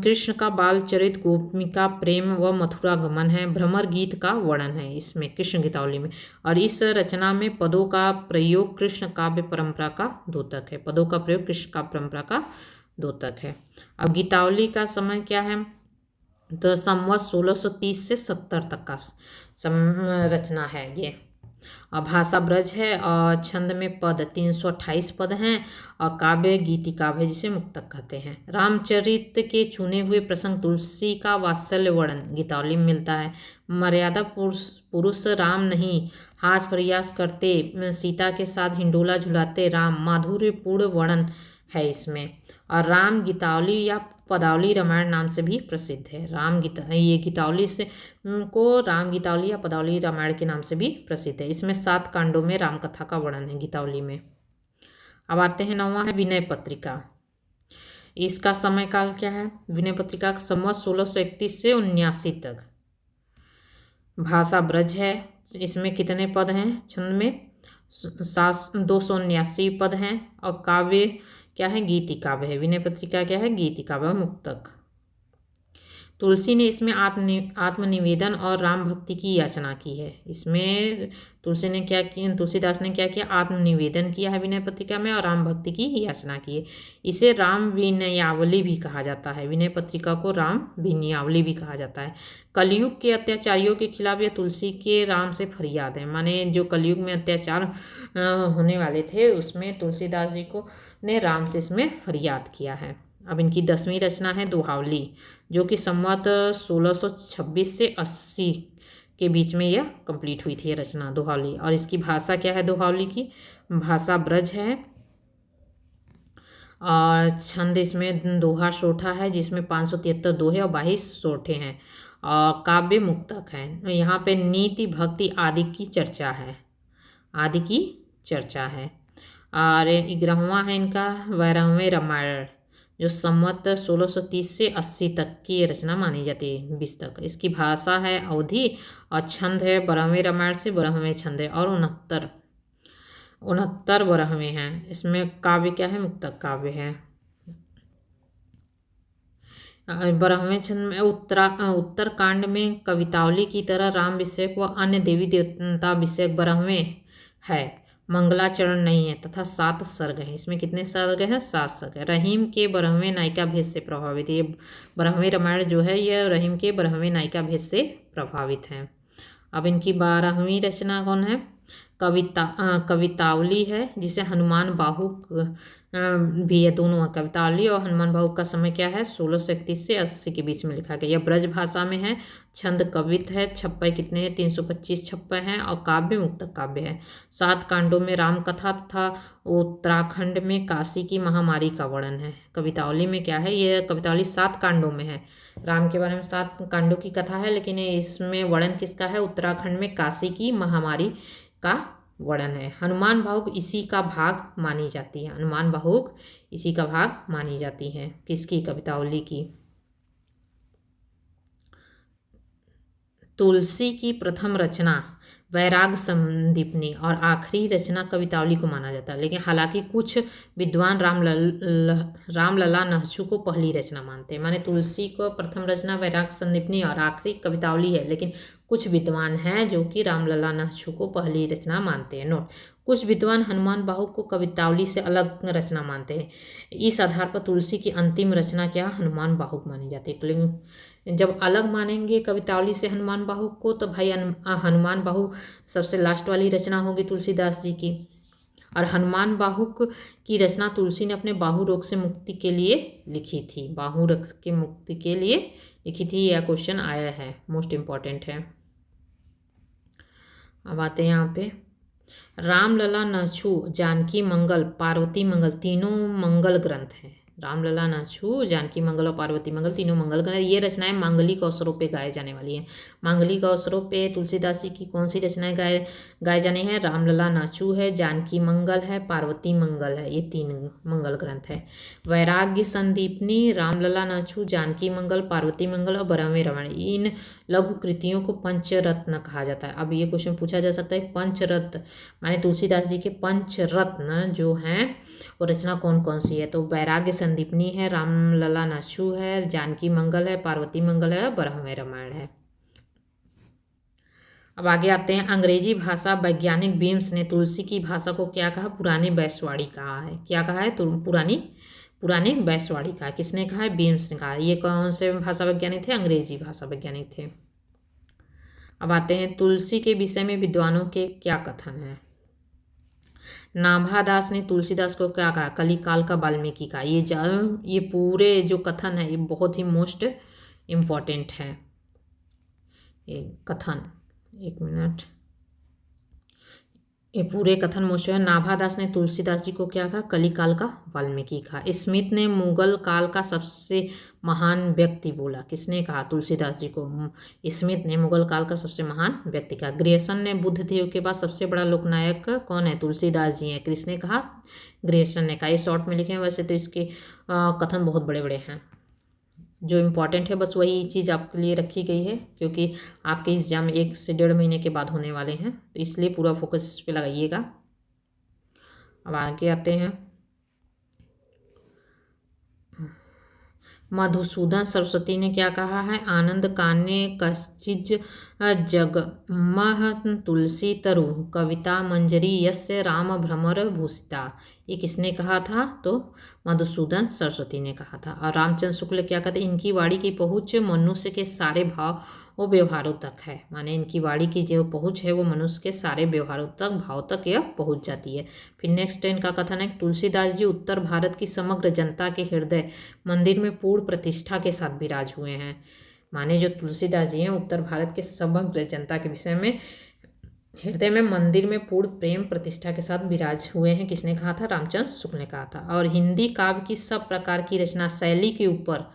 S1: कृष्ण का बाल चरित, गोपिका प्रेम व मथुरा गमन है। भ्रमर गीत का वर्णन है इसमें कृष्ण गीतावली में। और इस रचना में पदों का प्रयोग कृष्ण काव्य परंपरा का द्योतक है। पदों का प्रयोग कृष्ण काव्य परंपरा का द्योतक है। अब गीतावली का समय क्या है? तो संवत 1630 से 70 तक का रचना है ये। और भाषा ब्रज है और छंद में पद 328 पद हैं और काव्य गीति काव्य जिसे मुक्तक कहते हैं। रामचरित के चुने हुए प्रसंग तुलसी का वात्सल्य वर्णन गीतावली में मिलता है। मर्यादा पुरुष राम नहीं, हास प्रयास करते सीता के साथ हिंडोला झुलाते राम, माधुर्यपूर्ण वर्णन है इसमें। और राम गीतावली या पदावली रामायण नाम से भी प्रसिद्ध है। ये गीतावली से को राम गीतावली या पदावली रामायण के नाम से भी प्रसिद्ध है। इसमें 7 कांडों में राम कथा का वर्णन है गीतावली में। अब आते हैं 9वां है विनय पत्रिका। इसका समय काल क्या है? विनय पत्रिका का संवत 1631 से 79 तक। भाषा ब्रज है। इसमें कितने पद हैं? छंद में 279 पद हैं और काव्य क्या है? गीति काव्य है। विनय पत्रिका क्या है? गीति काव्य मुक्तक। तुलसी ने इसमें आत्मनिवेदन और राम भक्ति की याचना की है। इसमें तुलसीदास ने क्या किया? आत्मनिवेदन किया है विनय पत्रिका में और राम भक्ति की याचना की है। इसे राम विनयावली भी कहा जाता है। विनय पत्रिका को राम विनयावली भी कहा जाता है। कलयुग के अत्याचारियों के खिलाफ यह तुलसी के राम से फरियाद है। माने जो कलयुग में अत्याचार होने वाले थे उसमें तुलसीदास जी को ने राम से इसमें फरियाद किया है। अब इनकी 10वीं रचना है दोहावली, जो कि संवत 1626 से 80 के बीच में यह कंप्लीट हुई थी, ये रचना दोहावली। और इसकी भाषा क्या है? दोहावली की भाषा ब्रज है और छंद इसमें दोहा सोठा है, जिसमें 573 दोहे और 22 सोठे हैं और काव्य मुक्तक है। यहाँ पे नीति भक्ति आदि की चर्चा है। और 11वां है इनका 12वें रामायण, जो संवत 1630 से 80 तक की रचना मानी जाती है, 20 तक। इसकी भाषा है अवधी और छंद है 12वें रामायण से 12वें छंद है और 69 12वें हैं। इसमें काव्य क्या है? मुक्तक काव्य है। 12वें छंद में उत्तरकांड में कवितावली की तरह राम विषयक व अन्य देवी देवता विषयक 12वें है। मंगलाचरण नहीं है तथा 7 सर्ग हैं। इसमें कितने सर्ग हैं? 7 सर्ग है। रहीम के 12वें नायिका भेद से प्रभावित है। ये 12वें रामायण जो है यह रहीम के 12वें नायिका भेद से प्रभावित है। अब इनकी 12वीं रचना कौन है? कवितावली है, जिसे हनुमान बाहु भी है। दोनों है, कवितावली और हनुमान बाहु का समय क्या है, 1631 से 80 के बीच में लिखा गया। यह ब्रज भाषा में है। छंद कवित है। छप्पय कितने हैं, 325 छप्पय हैं। और काव्य मुक्तक काव्य है। 7 कांडों में राम कथा तथा उत्तराखंड में काशी की महामारी का वर्णन है। कवितावली में क्या है, यह कवितावली 7 कांडों में है। राम के बारे में 7 कांडों की कथा है, लेकिन इसमें वर्णन किसका है, उत्तराखंड में काशी की महामारी का वर्णन है। हनुमान बाहुक इसी का भाग मानी जाती है। हनुमान बाहुक इसी का भाग मानी जाती है। किसकी, कवितावली की। तुलसी की प्रथम रचना वैराग संदीपनी और आखिरी रचना कवितावली को माना जाता है, लेकिन हालांकि कुछ विद्वान रामलला नहशु को पहली रचना मानते हैं। माने तुलसी को प्रथम रचना वैराग संदीपनी और आखिरी कवितावली है, लेकिन कुछ विद्वान हैं जो कि रामलला नहशु को पहली रचना मानते हैं। नोट, कुछ विद्वान हनुमान बाहु को कवितावली से अलग रचना मानते हैं। इस आधार पर तुलसी की अंतिम रचना क्या, हनुमान बाहु मानी जाती है। लेकिन जब अलग मानेंगे कवितावली से हनुमान बाहु को, तो भाई हनुमान बाहु सबसे लास्ट वाली रचना होगी तुलसीदास जी की। और हनुमान बाहुक की रचना तुलसी ने अपने बाहु रोग से मुक्ति के लिए लिखी थी। बाहु रोग की मुक्ति के लिए लिखी थी। यह क्वेश्चन आया है, मोस्ट इम्पॉर्टेंट है। अब आते हैं यहाँ पे, रामलला नहशु, जानकी मंगल, पार्वती मंगल तीनों मंगल ग्रंथ हैं। रामलला नहशु, जानकी मंगल और पार्वती मंगल तीनों मंगल ग्रंथ। ये रचनाएं मांगलिक अवसरों पे गाए जाने वाली हैं। मांगलिक अवसरों पे तुलसीदास जी की कौन सी रचनाएं गाए जाने हैं, रामलला नहशु है, जानकी मंगल है, पार्वती मंगल है। ये 3 मंगल ग्रंथ है। वैराग्य संदीपनी, रामलला नहशु, जानकी मंगल, पार्वती मंगल और ब्रह्मे रामायण, इन लघु कृतियों को पंचरत्न कहा जाता है। अब ये क्वेश्चन पूछा जा सकता है, पंचरत्न माने तुलसीदास जी के पंचरत्न जो हैं वो रचना कौन कौन सी है, तो वैराग्य संदीपनी है, रामलला नहशु है, जानकी मंगल है, पार्वती मंगल है, ब्रह्मे रामायण है। अब आगे आते हैं, अंग्रेजी भाषा वैज्ञानिक बीम्स ने तुलसी की भाषा को क्या कहा, पुरानी बैसवाड़ी कहा है। क्या कहा है, पुरानी बैसवाड़ी कहा। किसने कहा है, बीम्स ने कहा। ये कौन से भाषा वैज्ञानिक थे, अंग्रेजी भाषा वैज्ञानिक थे। अब आते हैं, तुलसी के विषय में विद्वानों के क्या कथन है। नाभादास ने तुलसीदास को क्या कहा, कलिकाल का वाल्मीकि का। ये पूरे जो कथन है ये बहुत ही मोस्ट इम्पॉर्टेंट है। ये कथन, एक मिनट, ये पूरे कथन मोस्ट है। नाभादास ने तुलसीदास जी को क्या कहा, कलिकाल का वाल्मीकि कहा। स्मिथ ने मुगल काल का सबसे महान व्यक्ति बोला। किसने कहा, तुलसीदास जी को स्मिथ ने मुगल काल का सबसे महान व्यक्ति कहा। ग्रेसन ने बुद्ध देव के बाद सबसे बड़ा लोकनायक कौन है, तुलसीदास जी हैं। किसने कहा, ग्रेसन ने कहा। ये शॉर्ट में लिखे हैं, वैसे तो इसके कथन बहुत बड़े बड़े हैं। जो इम्पॉर्टेंट है बस वही चीज़ आपके लिए रखी गई है, क्योंकि आपके एग्जाम 1 से 1.5 महीने के बाद होने वाले हैं, तो इसलिए पूरा फोकस इस पे लगाइएगा। अब आगे आते हैं, मधुसूदन सरस्वती ने क्या कहा है, आनंद कान्य कश्चिज जगमह तुलसी तरु कविता मंजरी यस्य राम भ्रमर भूषिता। ये किसने कहा था, तो मधुसूदन सरस्वती ने कहा था। और रामचंद्र शुक्ल क्या कहते हैं, इनकी वाणी की पहुँच मनुष्य के सारे भाव वो व्यवहारों तक है। माने इनकी वाणी की जो पहुँच है वो मनुष्य के सारे व्यवहारों तक, भाव तक यह पहुँच जाती है। फिर नेक्स्ट इनका कथन है, तुलसीदास जी उत्तर भारत की समग्र जनता के हृदय मंदिर में पूर्ण प्रतिष्ठा के साथ विराज हुए हैं। माने जो तुलसीदास जी हैं उत्तर भारत के समग्र जनता के विषय में हृदय में मंदिर में पूर्ण प्रेम प्रतिष्ठा के साथ विराज हुए हैं। किसने कहा था, रामचंद्र शुक्ल ने कहा था। और हिंदी काव्य की सब प्रकार की रचना शैली के ऊपर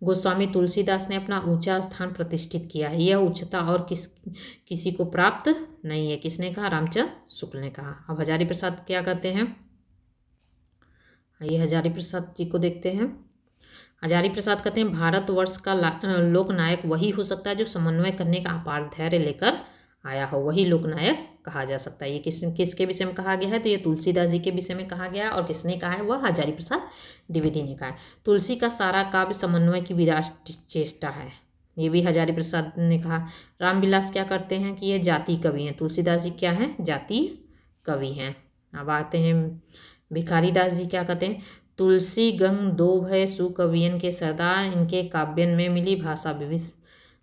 S1: गोस्वामी तुलसीदास ने अपना ऊंचा स्थान प्रतिष्ठित किया है। यह उच्चता और किसी को प्राप्त नहीं है। किसने कहा, रामचंद्र शुक्ल ने कहा। अब हजारी प्रसाद क्या कहते हैं, ये हजारी प्रसाद जी को देखते हैं। हजारी प्रसाद कहते हैं, भारतवर्ष का लोकनायक वही हो सकता है जो समन्वय करने का अपार धैर्य लेकर आया हो, वही लोकनायक कहा जा सकता है। ये किसके विषय में कहा गया है, तो ये तुलसीदास जी के विषय में कहा गया है। और किसने कहा है, वह हजारी प्रसाद द्विवेदी ने कहा है। तुलसी का सारा काव्य समन्वय की विराट चेष्टा है, ये भी हजारी प्रसाद ने कहा। रामविलास क्या करते हैं कि ये जाति कवि हैं। तुलसीदास जी क्या हैं, जाति कवि हैं। अब आते हैं, भिखारीदास जी क्या कहते हैं, तुलसी गंग दो भय सुकवियन के सरदार, इनके काव्यन में मिली भाषा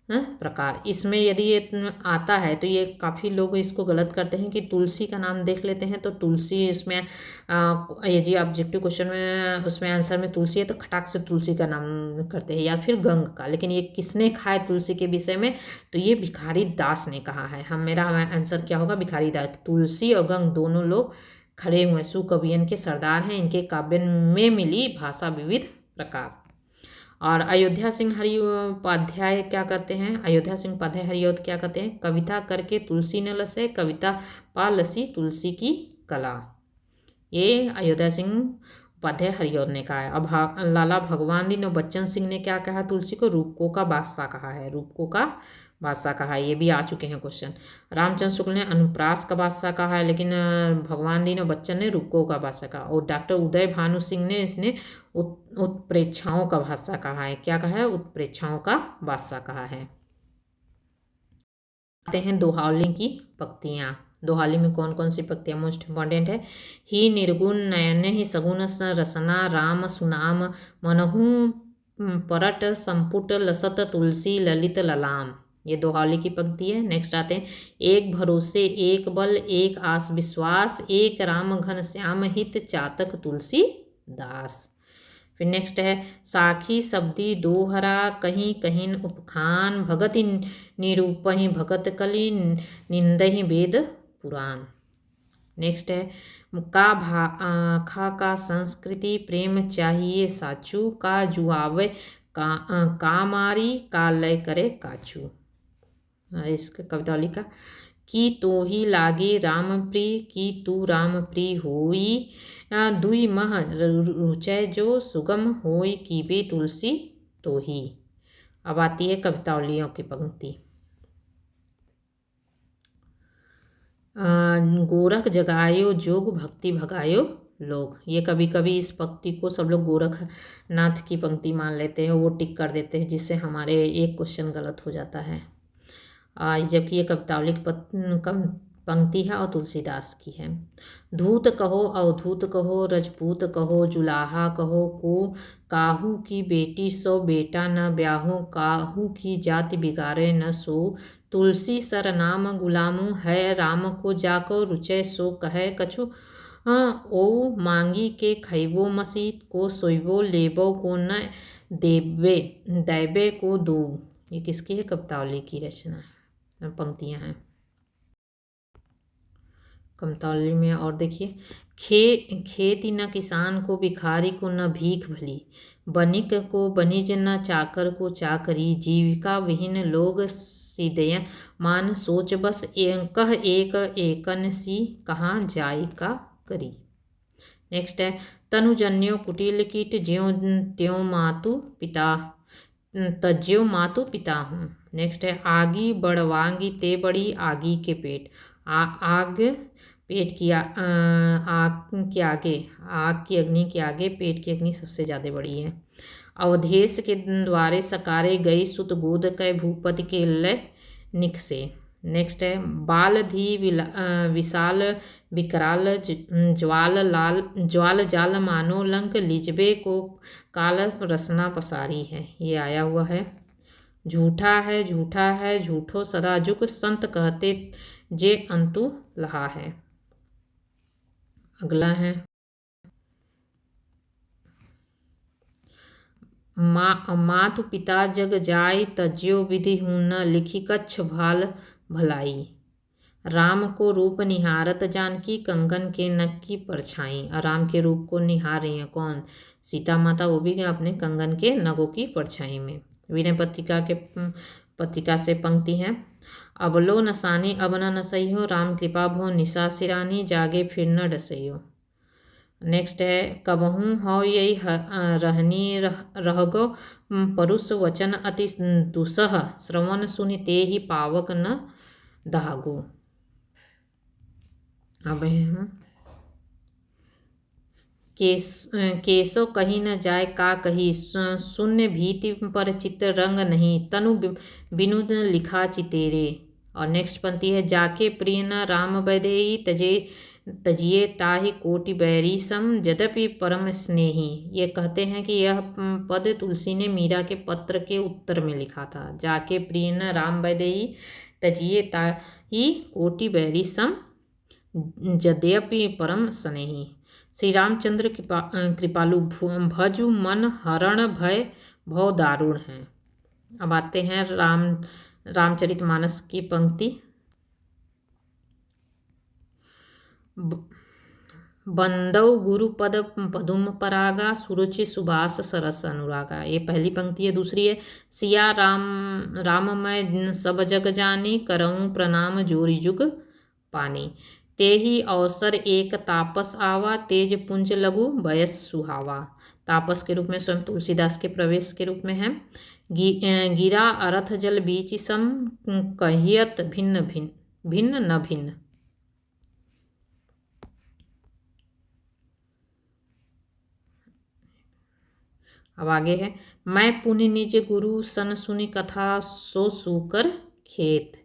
S1: प्रकार। इसमें यदि ये आता है तो ये काफ़ी लोग इसको गलत करते हैं कि तुलसी का नाम देख लेते हैं तो तुलसी इसमें ये जी ऑब्जेक्टिव क्वेश्चन में उसमें आंसर में तुलसी है तो खटाक से तुलसी का नाम करते हैं या फिर गंग का। लेकिन ये किसने कहा है तुलसी के विषय में, तो ये भिखारी दास ने कहा है। मेरा आंसर क्या होगा, भिखारी दास। तुलसी और गंग दोनों लोग खड़े हुए सुकवियन के सरदार हैं। इनके काव्य में मिली भाषा विविध प्रकार। और अयोध्या सिंह हरियोपाध्याय क्या कहते हैं, अयोध्या सिंह उपाध्याय हरियोद क्या कहते हैं, कविता करके तुलसी न लसे, कविता पा लसी तुलसी की कला। ये अयोध्या सिंह उपाध्याय हरियोद ने कहा है। अब लाला भगवान दीन और बच्चन सिंह ने क्या कहा, तुलसी को रूपकों का बादशाह कहा है, रूपकों का बादशाह कहा है। ये भी आ चुके हैं क्वेश्चन। रामचंद्र शुक्ल ने अनुप्रास का बादशाह कहा है, लेकिन भगवान दीन और बच्चन ने रूपकों का बादशाह कहा। और डॉक्टर उदय भानु सिंह ने इसने उत्प्रेक्षाओं का बादशाह कहा है। क्या कहा है, उत्प्रेक्षाओं का बादशाह कहा है। आते हैं दोहावली की पंक्तियाँ। दोहावली में कौन कौन सी पंक्तियाँ मोस्ट इंपॉर्टेंट है। ही निर्गुण नयन ही सगुण रसना राम सुनाम मनहु परट संपुट लसत तुलसी ललित ललाम। ये दोहावली की पंक्ति है। नेक्स्ट आते हैं, एक भरोसे एक बल एक आस विश्वास एक राम घन श्याम हित चातक तुलसी दास। फिर नेक्स्ट है, साखी शब्दी दोहरा कहीं कहीं उपखान भगति निरूपहि भगत कलि निंदहि वेद पुराण। नेक्स्ट है, का संस्कृति प्रेम चाहिए साचू का जुआवे का मारी का लय करे काचू। इसका कविता लिखा, कि तो ही लागे राम प्रिय की तू राम प्रिय होई दुई मह रुचय जो सुगम होई की बे तुलसी तो ही। अब आती है कवितावलियों की पंक्ति। गोरख जगायो जोग भक्ति भगायो लोग। ये कभी कभी इस पंक्ति को सब लोग गोरखनाथ की पंक्ति मान लेते हैं, वो टिक कर देते हैं, जिससे हमारे एक क्वेश्चन गलत हो जाता है। जबकि ये कवितावली पंक्ति है और तुलसीदास की है। धूत कहो अवधूत कहो रजपूत कहो जुलाहा कहो को काहू की बेटी सो बेटा न ब्याहो काहू की जाति बिगाड़े न सो तुलसी सर नाम गुलामो है राम को जाको रुचय सो कहे कछु ओ मांगी के खैबो मसीत को सोइबो लेबो को न देबे दैबे को दो। ये किसकी है, कवितावली की रचना पंक्तियां हैं कवितावली में। और देखिए, खेती न किसान को भिखारी को न भीख भली बनिक को बनिज न चाकर को चाकरी जीविका विहीन लोग सीधे मान सोच बस कह एक एकन सी कहाँ जाय का करी। नेक्स्ट है, तनुजन्यो कुटिल कीट ज्यों त्यों मातु पिता तज्यो मातु पिता हूँ। नेक्स्ट है, आगी बढ़वांगी ते बड़ी आगी के पेट आग पेट की आग के आगे आग की अग्नि के आगे पेट की अग्नि सबसे ज़्यादा बड़ी है। अवधेश के द्वारे सकारे गई सुत गोद कै भूपति के लय निकसे। नेक्स्ट है, बाल धी विशाल विकराल ज्वाल जाल मानो लंक लिजबे को काल रसना पसारी है। ये आया हुआ है। झूठा है झूठो सदा जुग संत कहते जे अंतु लहा है। अगला है, मातु पिता जग जाय तज्यो विधि हूँ न लिखी कच्छ भाल भलाई राम को रूप निहारत जानकी कंगन के नख की परछाई। राम के रूप को निहार रही हैं कौन, सीता माता, वो भी अपने कंगन के नगों की परछाई में। विनय पत्रिका से पंक्ति है, अबलो नसानी अब न नसइयो राम कृपा भो निशा सिरानी जागे फिर न डसइयो। नेक्स्ट है, कबहू हो यही रहनी रहगो परुष वचन अति दुसह श्रवण सुनि ते ही पावक न दहागो। अब केसो कहीं न जाए का कही शून्य भीति पर चित्त रंग नहीं तनु बिनु लिखा चितेरे। और नेक्स्ट पंक्ति है, जाके प्रिय न राम वैदेही तजे तजिए ताहि कोटि बैरीसम यद्यपि परम स्नेही। ये कहते हैं कि यह पद तुलसी ने मीरा के पत्र के उत्तर में लिखा था। जाके प्रिय न राम वैदेही तजिए ताहि कोटि बैरीसम यद्यपि परम स्नेही। श्री रामचंद्र कृपालु भजु मन हरण भय भव दारुण है। अब आते हैं रामचरितमानस की पंक्ति। बंदौ गुरुपद पदुम परागा सुरुचि सुबास सरस अनुरागा। ये पहली पंक्ति है। दूसरी है सिया राम मैं सब जग जानी करऊँ प्रणाम जोरी जुग पानी। ते ही अवसर एक तापस आवा तेज पुंज लघु बयस सुहावा। तापस के रूप में स्वयं तुलसीदास के प्रवेश के रूप में है। गिरा अरथ जल बीच सम कहियत भिन्न भिन्न भिन्न न भिन्न। अब आगे है मैं पुनि निज गुरु सन सुनि कथा सो सूकर खेत।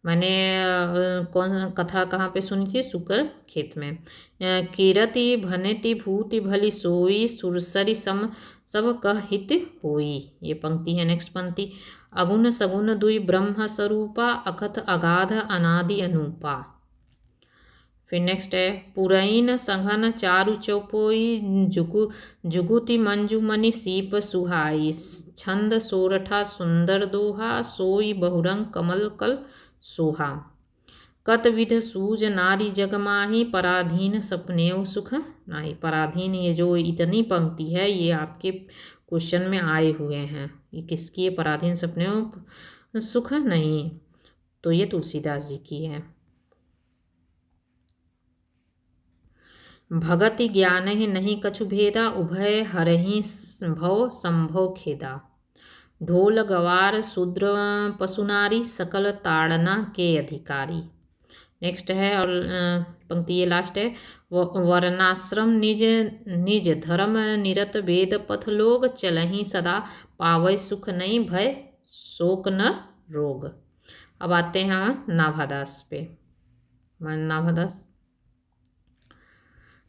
S1: मैंने कौन कथा कहाँ पे सुनी थी? सूकर खेत में। कीरति भनति भूति भली सोई सुरसरी सम सब कहित होई। ये पंक्ति है। नेक्स्ट पंक्ति अगुण सगुण दुई ब्रह्म स्वरूपा अकथ अगाध अनादि अनूपा। फिर नेक्स्ट है पुरैन संघन चारु चौपोई जुगुति मंजुमणि सीप सुहाई। छंद सोरठा सुंदर दोहा सोई बहुरंग कमल कल सोहा। कत विध सूज नारी जगमाही पराधीन सपनेव सुख नाही। पराधीन ये जो इतनी पंक्ति है ये आपके क्वेश्चन में आए हुए हैं। ये किसकी है? पराधीन सपनेव सुख नहीं, तो ये तुलसीदास जी की है। भगति ज्ञान ही नहीं कछु भेदा उभय हरहि भव संभव खेदा। ढोल गवार शूद्र पशुनारी सकल ताड़ना के अधिकारी। नेक्स्ट है और पंक्ति ये लास्ट है वर्णाश्रम निज निज धर्म निरत वेद पथ लोग चलहि सदा पावै सुख नहीं भय शोक न रोग। अब आते हैं नाभादास पे।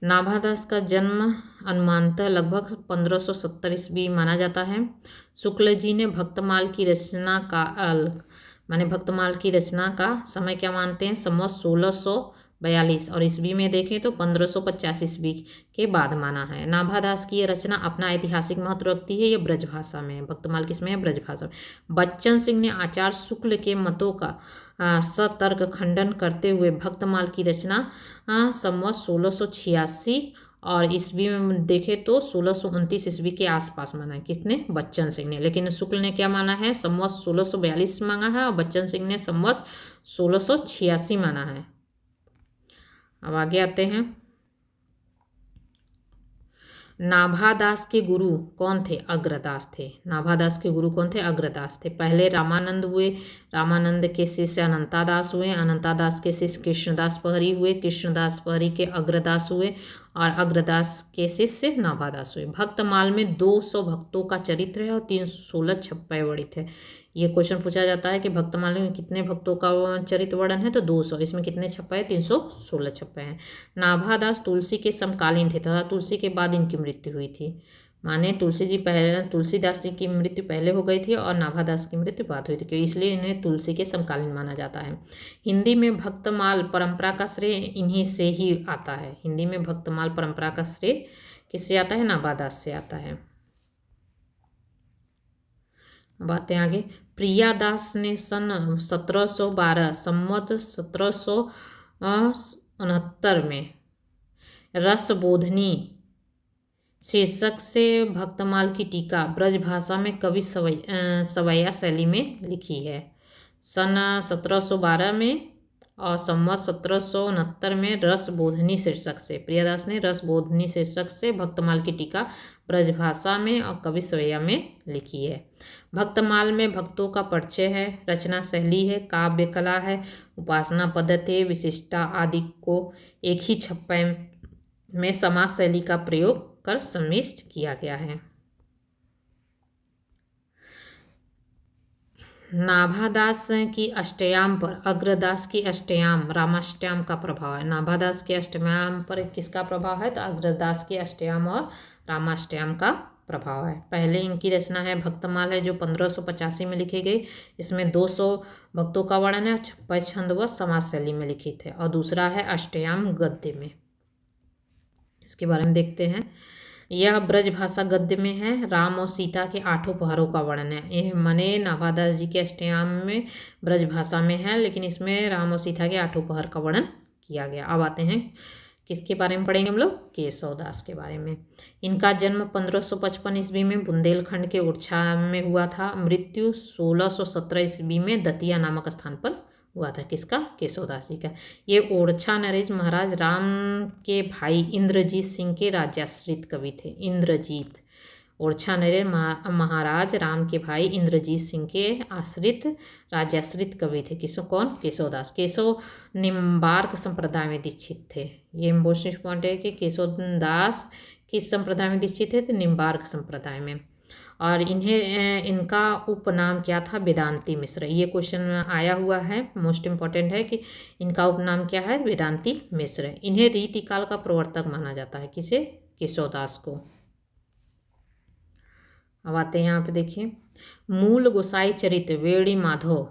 S1: नाभादास का जन्म अनुमानतः लगभग 1570 ईस्वी माना जाता है। शुक्ल जी ने भक्तमाल की रचना का समय क्या मानते हैं? संवत 1642 और ईस्वी में देखें तो 1550 ईस्वी के बाद माना है। नाभादास की यह रचना अपना ऐतिहासिक महत्व रखती है। यह ब्रजभाषा में है। भक्तमाल किसमें है? ब्रजभाषा में। बच्चन सिंह ने आचार्य शुक्ल के मतों का सतर्क खंडन करते हुए भक्तमाल की रचना संवत 1686 और ईस्वी में देखें तो 1629 ईस्वी के आसपास माना है। किसने? बच्चन सिंह ने। लेकिन शुक्ल ने क्या माना है? संवत 1642 मांगा है और बच्चन सिंह ने संवत 1686 माना है। अब आगे आते हैं। नाभादास के गुरु कौन थे? अग्रदास थे। नाभादास के गुरु कौन थे? अग्रदास थे। पहले रामानंद हुए, रामानंद के शिष्य अनंतादास हुए, अनंतादास के शिष्य कृष्णदास पहरी हुए, कृष्णदास पहरी के अग्रदास हुए और अग्रदास के शिष्य नाभादास हुए। भक्तमाल में 200 भक्तों का चरित्र है और 316 छप्पय वर्णित है। ये क्वेश्चन पूछा जाता है कि भक्तमाल में कितने भक्तों का चरित्र वर्णन है? तो 200। इसमें कितने छप्पय है? 316 छप्पय हैं। नाभादास तुलसी के समकालीन थे तथा तुलसी के बाद इनकी मृत्यु हुई थी। माने तुलसीदास जी की मृत्यु पहले हो गई थी और नाभादास की मृत्यु बाद हुई थी, इसलिए इन्हें तुलसी के समकालीन माना जाता है। हिंदी में भक्तमाल परंपरा का श्रेय इन्हीं से ही आता है। हिंदी में भक्तमाल परंपरा का श्रेय किससे आता है? नाभादास से आता है। बातें आगे। प्रियादास ने सन 1712 संवत 1769 में रसबोधनी शीर्षक से भक्तमाल की टीका ब्रजभाषा में कवि सवैया शैली में लिखी है। सन 1712 में और संवत 1769 में रसबोधनी शीर्षक से प्रियादास ने रसबोधनी शीर्षक से भक्तमाल की टीका ब्रजभाषा में और कवि सवैया में लिखी है। भक्तमाल में भक्तों का परिचय है, रचना शैली है, काव्य कला है, उपासना पद्धति, विशिष्टा आदि को एक ही छप्पय में समाज शैली का प्रयोग कर सम्मिलित किया गया है। नाभादास की अष्टयाम पर अग्रदास की अष्टयाम रामाष्टयाम का प्रभाव है। नाभादास के अष्टयाम पर किसका प्रभाव है? तो अग्रदास की अष्टयाम और रामाष्टयाम का प्रभाव है। पहले इनकी रचना है भक्तमाल है, जो 1585 में लिखी गई। इसमें 200 भक्तों का वर्णन है, 56 छंद व समाज शैली में लिखित है। और दूसरा है अष्टयाम गद्य में। इसके बारे में देखते हैं। यह ब्रज भाषा गद्य में है। राम और सीता के 8 पहरों का वर्णन है। यह मने नाभादास जी के अष्टयाम में ब्रज भाषा में है, लेकिन इसमें राम और सीता के 8 पहर का वर्णन किया गया। अब आते हैं किसके बारे में पढ़ेंगे हम लोग? केशव दास के बारे में। इनका जन्म 1555 ईस्वी में बुंदेलखंड के ओरछा में हुआ था। मृत्यु 1617 ईस्वी में दतिया नामक स्थान पर हुआ था। किसका? केशवदास जी का। ये ओरछा नरेश महाराज राम के भाई इंद्रजीत सिंह के राज्याश्रित कवि थे। इंद्रजीत, ओरछा नरेश महाराज राम के भाई इंद्रजीत सिंह के आश्रित राज्याश्रित कवि थे। किसो कौन? केशवदास। केशव निम्बार्क संप्रदाय में दीक्षित थे। ये मोस्ट पॉइंट है कि केशवदास किस संप्रदाय में दीक्षित थे? तो निम्बार्क संप्रदाय में। और इनका उपनाम क्या था? वेदांती मिश्र। ये क्वेश्चन आया हुआ है, मोस्ट इम्पॉर्टेंट है कि इनका उपनाम क्या है? वेदांती मिश्र। इन्हें रीतिकाल का प्रवर्तक माना जाता है। किसे? केशवदास को। अब आते हैं यहाँ पे देखिए, मूल गोसाई चरित वेणी माधव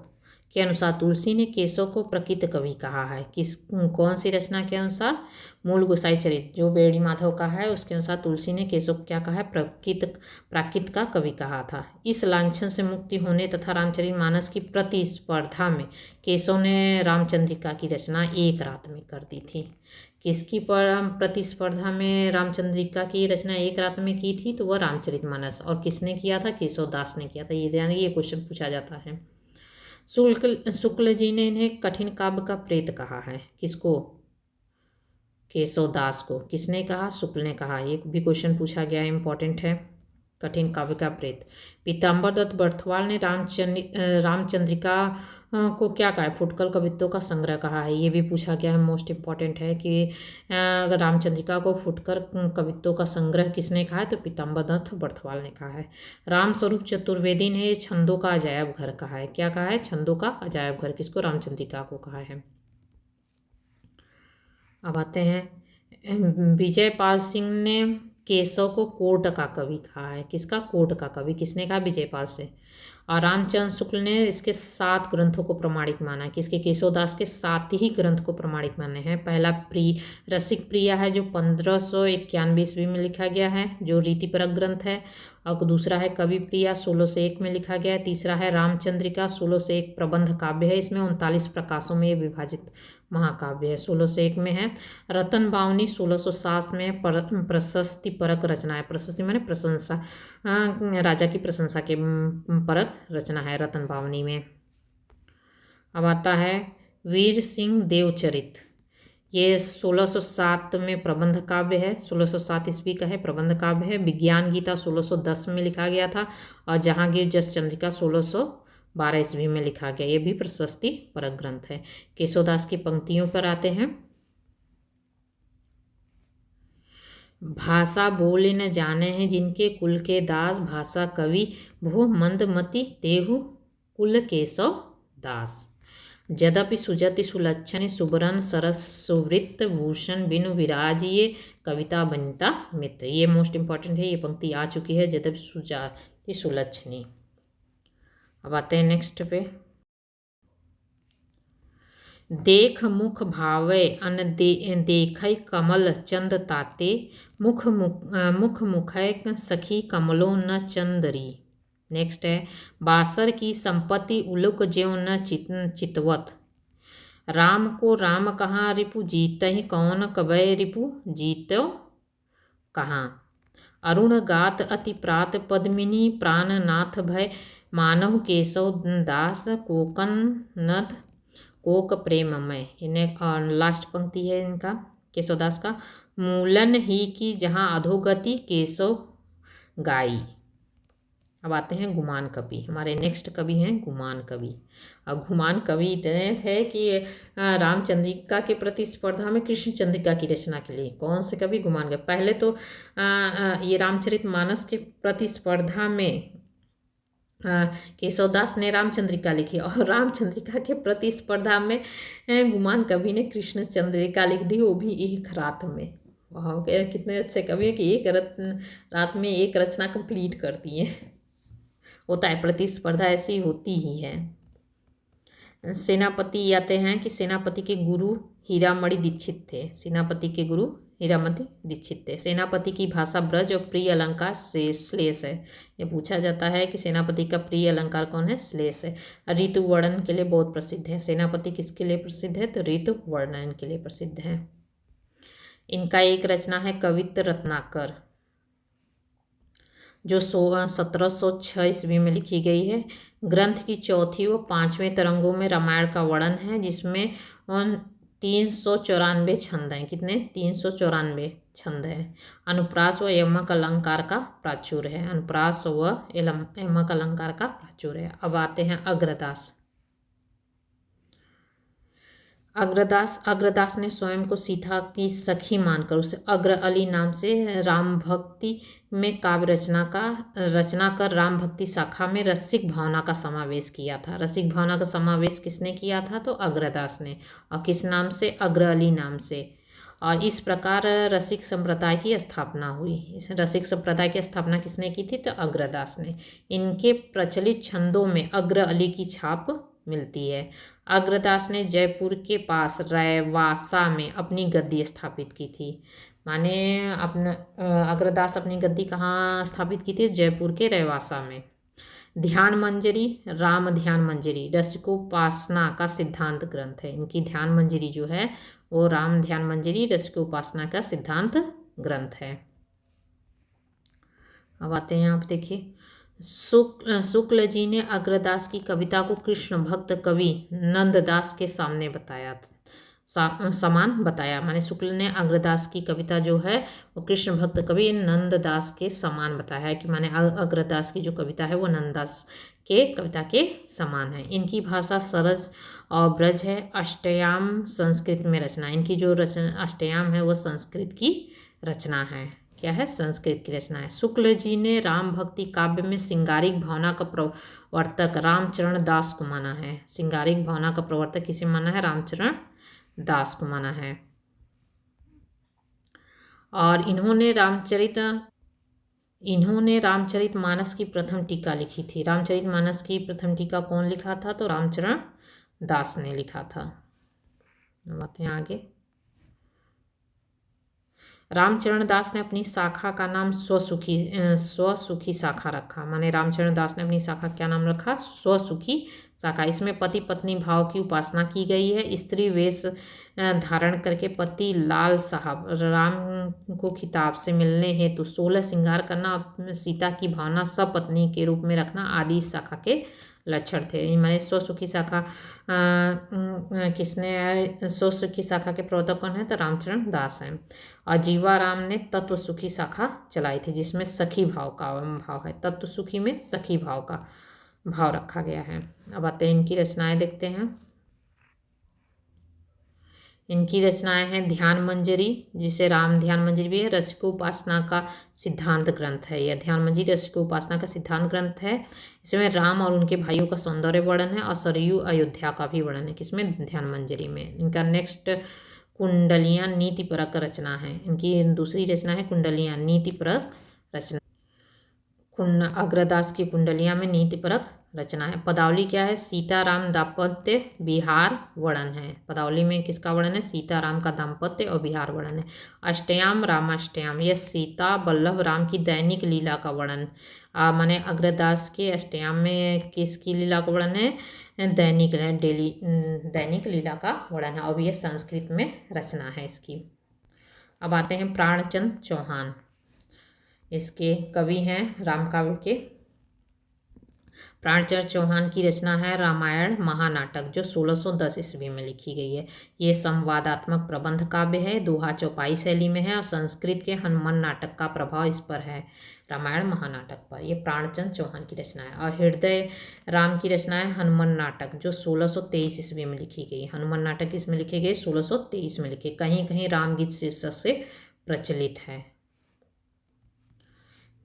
S1: के अनुसार तुलसी ने केशव को प्रकृत कवि कहा है। किस कौन सी रचना के अनुसार? मूल गोसाई चरित जो वेणी माधव का है, उसके अनुसार तुलसी ने केशव को क्या कहा है? प्राकृत का कवि कहा था। इस लांछन से मुक्ति होने तथा रामचरितमानस की प्रतिस्पर्धा में केशव ने रामचंद्रिका की रचना एक रात में कर दी थी। किसकी प्रतिस्पर्धा में रामचंद्रिका की रचना एक रात में की थी? तो वह रामचरितमानस। और किसने किया था? केशवदास ने किया था। ये क्वेश्चन पूछा जाता है। शुक्ल जी ने इन्हें कठिन काव्य का प्रेत कहा है। किसको? केशवदास को। किसने कहा? शुक्ल ने कहा। ये भी क्वेश्चन पूछा गया, इंपॉर्टेंट है। कठिन काव्य का प्रेत। पीताम्बर दत्त बर्थवाल ने रामचंद्रिका को क्या कहा है? फुटकल कवित्तों का संग्रह कहा है। ये भी पूछा गया है, मोस्ट इम्पॉर्टेंट है कि रामचंद्रिका को फुटकर कवित्तों का संग्रह किसने कहा है? तो पीताम्बर दत्त बर्थवाल ने कहा है। रामस्वरूप चतुर्वेदी ने छंदों का अजायब घर कहा है। क्या कहा है? छंदों का अजायब घर। किसको? रामचंद्रिका को कहा है। अब आते हैं, विजयपाल सिंह ने केशव को कोट का कवि कहा है। किसका? कोट का कवि। किसने कहा? विजयपाल से। और रामचंद्र शुक्ल ने इसके 7 ग्रंथों को प्रमाणिक माना है। किसके? केशवदास के 7 ही ग्रंथ को प्रमाणिक माने हैं। पहला रसिक प्रिया है, जो 1591 ईस्वी में लिखा गया है, जो रीतिपरक ग्रंथ है। और दूसरा है कवि प्रिया, 1601 में लिखा गया है। तीसरा है रामचंद्रिका, 1601 प्रबंध काव्य है। इसमें 39 प्रकाशों में ये विभाजित महाकाव्य है। 1601 में है। रतन बावनी 1607 में प्रशस्ति परक रचना है। प्रशस्ति माने प्रशंसा, राजा की प्रशंसा के परक रचना है रतन बावनी में। अब आता है वीर सिंह देवचरित। ये 1607 में प्रबंध काव्य है। 1607 ईस्वी का है, प्रबंध काव्य है। विज्ञान गीता 1610 में लिखा गया था। और जहांगीर जस चंद्रिका 1612 ईस्वी में लिखा गया। ये भी प्रशस्ति परक ग्रंथ है। केशवदास की पंक्तियों पर आते हैं। भाषा बोले न जाने हैं जिनके कुल के दास, भाषा कवि भू मंदमति तेहु कुल केशव दास। यद्यपि सुजति सुलक्षण सुबरन सरस सुवृत्त भूषण बिनु विराजिए कविता बनिता मित्र। ये मोस्ट इम्पॉर्टेंट है, ये पंक्ति आ चुकी है। यद्यपि सुजाति सुलक्षणी। अब आते हैं नेक्स्ट पे। देख मुख भावे अन देखै कमल चंद ताते, मुख मुखै सखी कमलो न चंदरी। नेक्स्ट है, बासर की संपत्ति उलुक ज्यों न चितवत, राम को राम कहाँ रिपु जीतहि कौन कबै रिपु जीतो कहाँ। अरुण गात अति प्रात पद्मिनी प्राणनाथ भय, मानव केशव दास कोकन नद कोक प्रेममय। इन्हें लास्ट पंक्ति है इनका केशवदास का। मूलन ही की जहाँ अधोगति केशव गाई। अब आते हैं गुमान कवि। हमारे नेक्स्ट कवि हैं गुमान कवि। अब गुमान कवि इतने थे कि रामचंद्रिका के प्रतिस्पर्धा में कृष्णचंद्रिका की रचना के लिए कौन से कवि? गुमान कवि। पहले तो ये रामचरितमानस के प्रतिस्पर्धा में केशवदास ने रामचंद्रिका लिखी और रामचंद्रिका के प्रतिस्पर्धा में गुमान कवि ने कृष्ण चंद्रिका लिख दी, वो भी एक रात में। वाह, कितने अच्छे कवि हैं कि एक रात में एक रचना कंप्लीट कर दिए। होता है, प्रतिस्पर्धा ऐसी होती ही है। सेनापति आते हैं कि सेनापति के गुरु हीरामणि दीक्षित थे। सेनापति के गुरु हीरामणि दीक्षित थे। सेनापति की भाषा ब्रज और प्रिय अलंकार से श्लेष है। ये पूछा जाता है कि सेनापति का प्रिय अलंकार कौन है? श्लेष है। ऋतु वर्णन के लिए बहुत प्रसिद्ध है। सेनापति किसके लिए प्रसिद्ध है? तो ऋतु वर्णन के लिए प्रसिद्ध है। इनका एक रचना है कवित्त रत्नाकर, जो 1706 ईस्वी में लिखी गई है। ग्रंथ की चौथी व पांचवें तरंगों में रामायण का वर्णन है, जिसमें 394 छंद हैं। कितने? 394 छंद हैं। अनुप्रास व यमक अलंकार का प्राचुर्य है। अनुप्रास व यमक अलंकार का प्राचुर्य है। अब आते हैं अग्रदास। अग्रदास ने स्वयं को सीता की सखी मानकर उसे अग्र अली नाम से राम भक्ति में काव्य रचना कर राम भक्ति शाखा में रसिक भावना का समावेश किया था। रसिक भावना का समावेश किसने किया था? तो अग्रदास ने। और किस नाम से? अग्र अली नाम से। और इस प्रकार रसिक संप्रदाय की स्थापना हुई। इस रसिक संप्रदाय की स्थापना किसने की थी? तो अग्रदास ने। इनके प्रचलित छंदों में अग्र अली की छाप मिलती है। अग्रदास ने जयपुर के पास रैवासा में अपनी गद्दी स्थापित की थी। माने अग्रदास अपनी गद्दी कहाँ स्थापित की थी? जयपुर के रैवासा में। ध्यान मंजरी, राम ध्यान मंजरी रसिकोपासना का सिद्धांत ग्रंथ है। इनकी ध्यान मंजरी जो है वो राम ध्यान मंजरी रसिकोपासना का सिद्धांत ग्रंथ है। अब आते हैं, आप देखिए, शुक्ल जी ने अग्रदास की कविता को कृष्ण भक्त कवि नंददास के सामने समान बताया। माने शुक्ल ने अग्रदास की कविता जो है वो कृष्ण भक्त कवि नंददास के समान बताया है कि माने अग्रदास की जो कविता है वो नंददास के कविता के समान है। इनकी भाषा सरस और ब्रज है। अष्टयाम संस्कृत में रचना। इनकी जो रचना अष्टयाम है वो संस्कृत की रचना है। क्या है? संस्कृत की रचना है। शुक्ल जी ने राम भक्ति काव्य में सिंगारिक भावना का प्रवर्तक रामचरण दास को माना है। सिंगारिक भावना का प्रवर्तक किसे माना है? रामचरण दास को माना है। और इन्होंने रामचरित मानस की प्रथम टीका लिखी थी। रामचरित मानस की प्रथम टीका कौन लिखा था? तो रामचरण दास ने लिखा था। आते हैं आगे। रामचरण दास ने अपनी शाखा का नाम स्वसुखी शाखा रखा। माने रामचरण दास ने अपनी शाखा क्या नाम रखा? स्वसुखी शाखा। इसमें पति पत्नी भाव की उपासना की गई है। स्त्री वेश धारण करके पति लाल साहब राम को खिताब से मिलने हेतु 16 श्रृंगार करना, सीता की भावना सपत्नी के रूप में रखना आदि इस शाखा के लक्षण थे। मैंने स्वसुखी शाखा स्वसुखी शाखा के प्रवर्तक कौन है? तो रामचरण दास हैं। और जीवाराम ने तत्व सुखी शाखा चलाई थी, जिसमें सखी भाव का भाव है। तत्व सुखी में सखी भाव का भाव रखा गया है। अब आते हैं इनकी रचनाएं देखते हैं। इनकी रचनाएं हैं ध्यान मंजरी, जिसे राम ध्यान मंजरी भी है। रसिकोपासना का सिद्धांत ग्रंथ है। यह ध्यान मंजरी रसिकोपासना का सिद्धांत ग्रंथ है। इसमें राम और उनके भाइयों का सौंदर्य वर्णन है और सरयू अयोध्या का भी वर्णन है। किसमें? ध्यान मंजरी में। इनका नेक्स्ट कुंडलियां नीतिपरक रचना है। इनकी दूसरी रचना है कुंडलियां नीतिपरक रचना। अग्रदास की कुंडलियां में नीतिपरक रचना है। पदावली क्या है? सीताराम दाम्पत्य विहार वर्णन है। पदावली में किसका वर्णन है? सीताराम का दाम्पत्य और विहार वर्णन है। अष्टयाम रामाष्टयाम, यह सीता वल्लभ राम की दैनिक लीला का वर्णन। माने अग्रदास के अष्टयाम में किसकी लीला का वर्णन है? दैनिक लीला का वर्णन है। और यह संस्कृत में रचना है इसकी। अब आते हैं प्राणचंद चौहान। इसके कवि हैं रामकाव्य के। प्राणचंद चौहान की रचना है रामायण महानाटक, जो 1610 ईस्वी में लिखी गई है। ये संवादात्मक प्रबंध काव्य है, दोहा चौपाई शैली में है और संस्कृत के हनुमान नाटक का प्रभाव इस पर है, रामायण महानाटक पर। ये प्राणचंद चौहान की रचना है। और हृदय राम की रचना है हनुमान नाटक, जो 1623 ईस्वी में लिखी गई। हनुमान नाटक इसमें लिखे गए 1623 में लिखे। कहीं कहीं रामगीत शीर्षक से प्रचलित है।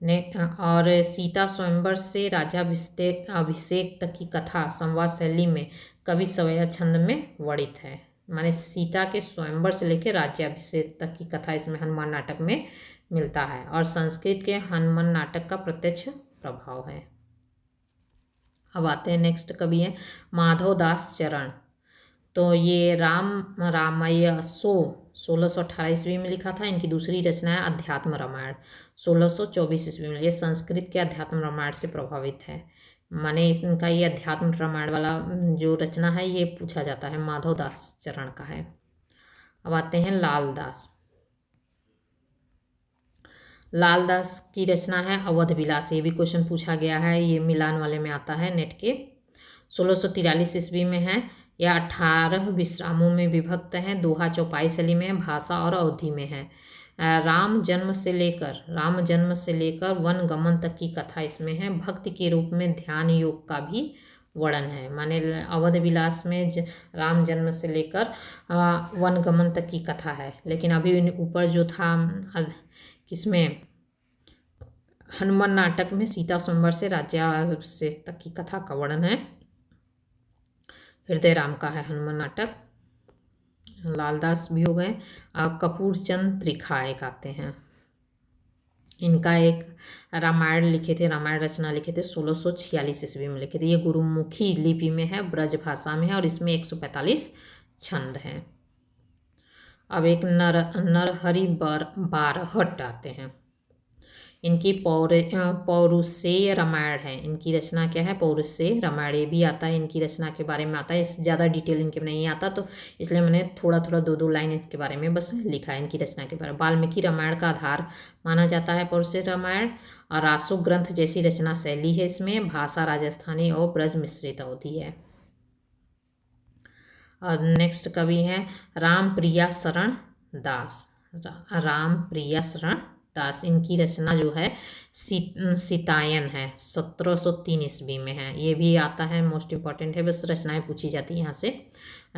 S1: ने और सीता स्वयंवर से राज्याभिषेक अभिषेक तक की कथा संवाद शैली में कवि सवैया छंद में वर्णित है। माने सीता के स्वयंवर से लेकर राज्याभिषेक तक की कथा इसमें हनुमान नाटक में मिलता है और संस्कृत के हनुमान नाटक का प्रत्यक्ष प्रभाव है। अब आते हैं नेक्स्ट कवि है माधव दास चरण। तो ये रामय्य 1618 ईस्वी में लिखा था। इनकी दूसरी रचना है अध्यात्म रामायण 1624 ईस्वी में। ये संस्कृत के अध्यात्म रामायण से प्रभावित है। माने इनका ये अध्यात्म रामायण वाला जो रचना है ये पूछा जाता है, माधव दास चरण का है। अब आते हैं लाल दास। लाल दास की रचना है अवध विलास। ये भी क्वेश्चन पूछा गया है, ये मिलान वाले में आता है नेट के। 1643 ईस्वी में है। यह 18 विश्रामों में विभक्त है। दोहा चौपाई शैली में है, भाषा और अवधि में है। राम जन्म से लेकर वन गमन तक की कथा इसमें है। भक्ति के रूप में ध्यान योग का भी वर्णन है। माने अवध विलास में राम जन्म से लेकर वन गमन तक की कथा है। लेकिन अभी ऊपर जो था किसमें, हनुमान नाटक में सीता स्वयंवर से राज्याभिषेक तक की कथा का वर्णन है। हृदय राम का है हनुमान नाटक। लालदास भी हो गए। कपूर चंद त्रिखा एक आते हैं। इनका एक रामायण लिखे थे, रामायण रचना लिखे थे 1646 ईस्वी में लिखे थे। ये गुरुमुखी लिपि में है, ब्रज भाषा में है और इसमें 145 छंद हैं। अब एक नरहरि बारहट आते हैं। इनकी पौरुषेय रामायण है। इनकी रचना क्या है, पौरुषेय रामायण। ये भी आता है, इनकी रचना के बारे में आता है। इस ज़्यादा डिटेल इनके में नहीं आता, तो इसलिए मैंने थोड़ा थोड़ा दो लाइन इसके बारे में बस लिखा है इनकी रचना के बारे में। वाल्मीकि रामायण का आधार माना जाता है पौरुषेय रामायण। और आशु ग्रंथ जैसी रचना शैली है इसमें। भाषा राजस्थानी और ब्रज मिश्रित अवधि है। और नेक्स्ट कवि हैं रामप्रिया शरण दास। रामप्रिया शरण दास, इनकी रचना जो है सीतायन है, 1703 ईस्वी में है। ये भी आता है, मोस्ट इम्पॉर्टेंट है, बस रचनाएं पूछी जाती है यहाँ से।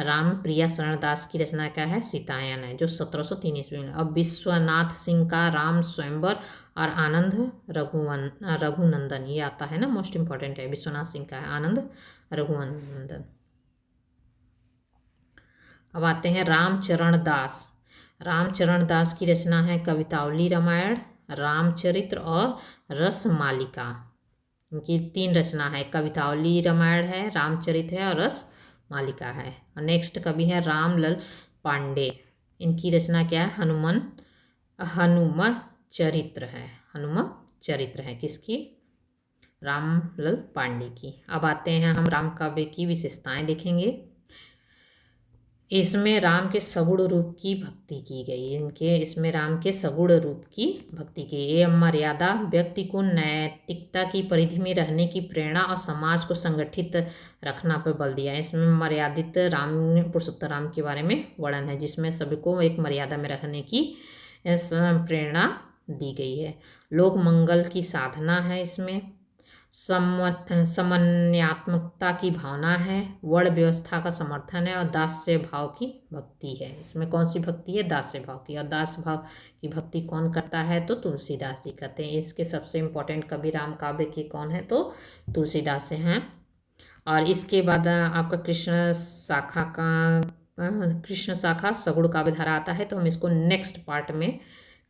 S1: रामप्रिया शरण दास की रचना क्या है, सीतायन है, जो 1703 ईस्वी में। अब विश्वनाथ सिंह का राम स्वयंवर और आनंद रघुनंदन, ये आता है ना, मोस्ट इम्पॉर्टेंट है। विश्वनाथ सिंह का है आनंद रघुनंदन। अब आते हैं रामचरण दास। रामचरण दास की रचना है कवितावली रामायण, रामचरित्र और रसमालिका। इनकी 3 रचना है, कवितावली रामायण है, रामचरित्र है और रसमालिका है। और नेक्स्ट कवि है रामलल पांडे। इनकी रचना क्या है, हनुम चरित्र है। हनुम चरित्र है किसकी, रामलल पांडे की। अब आते हैं हम राम काव्य की विशेषताएं देखेंगे। इसमें राम के सगुण रूप की भक्ति की गई। इसमें राम के सगुण रूप की भक्ति की। ये मर्यादा व्यक्ति को नैतिकता की परिधि में रहने की प्रेरणा और समाज को संगठित रखना पर बल दिया है। इसमें मर्यादित पुरुषोत्तम राम के बारे में वर्णन है, जिसमें सभी को एक मर्यादा में रहने की प्रेरणा दी गई है। लोक मंगल की साधना है इसमें। समन्वयात्मकता की भावना है। वर्ण व्यवस्था का समर्थन है और दास्य भाव की भक्ति है। इसमें कौन सी भक्ति है, दास्य भाव की। और दास्य भाव की भक्ति कौन करता है, तो तुलसीदास जी करते हैं। इसके सबसे इम्पोर्टेंट कवि राम काव्य के कौन है, तो तुलसीदास हैं। और इसके बाद आपका कृष्ण शाखा सगुण काव्य धारा आता है, तो हम इसको नेक्स्ट पार्ट में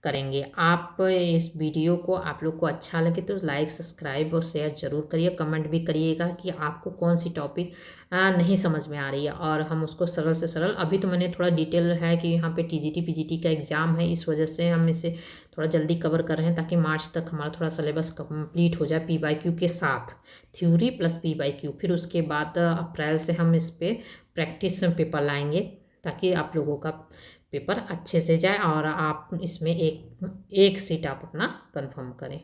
S1: करेंगे। आप इस वीडियो को आप लोग को अच्छा लगे तो लाइक सब्सक्राइब और शेयर जरूर करिए। कमेंट भी करिएगा कि आपको कौन सी टॉपिक नहीं समझ में आ रही है, और हम उसको सरल से सरल। अभी तो मैंने थोड़ा डिटेल है कि यहाँ पे टीजीटी पीजीटी का एग्ज़ाम है, इस वजह से हम इसे थोड़ा जल्दी कवर कर रहे हैं, ताकि मार्च तक हमारा थोड़ा सिलेबस कंप्लीट हो जाए PYQ के साथ, थ्योरी प्लस PYQ। फिर उसके बाद अप्रैल से हम इस पर प्रैक्टिस पेपर लाएंगे, ताकि आप लोगों का पेपर अच्छे से जाए और आप इसमें एक सीट आप अपना कंफर्म करें।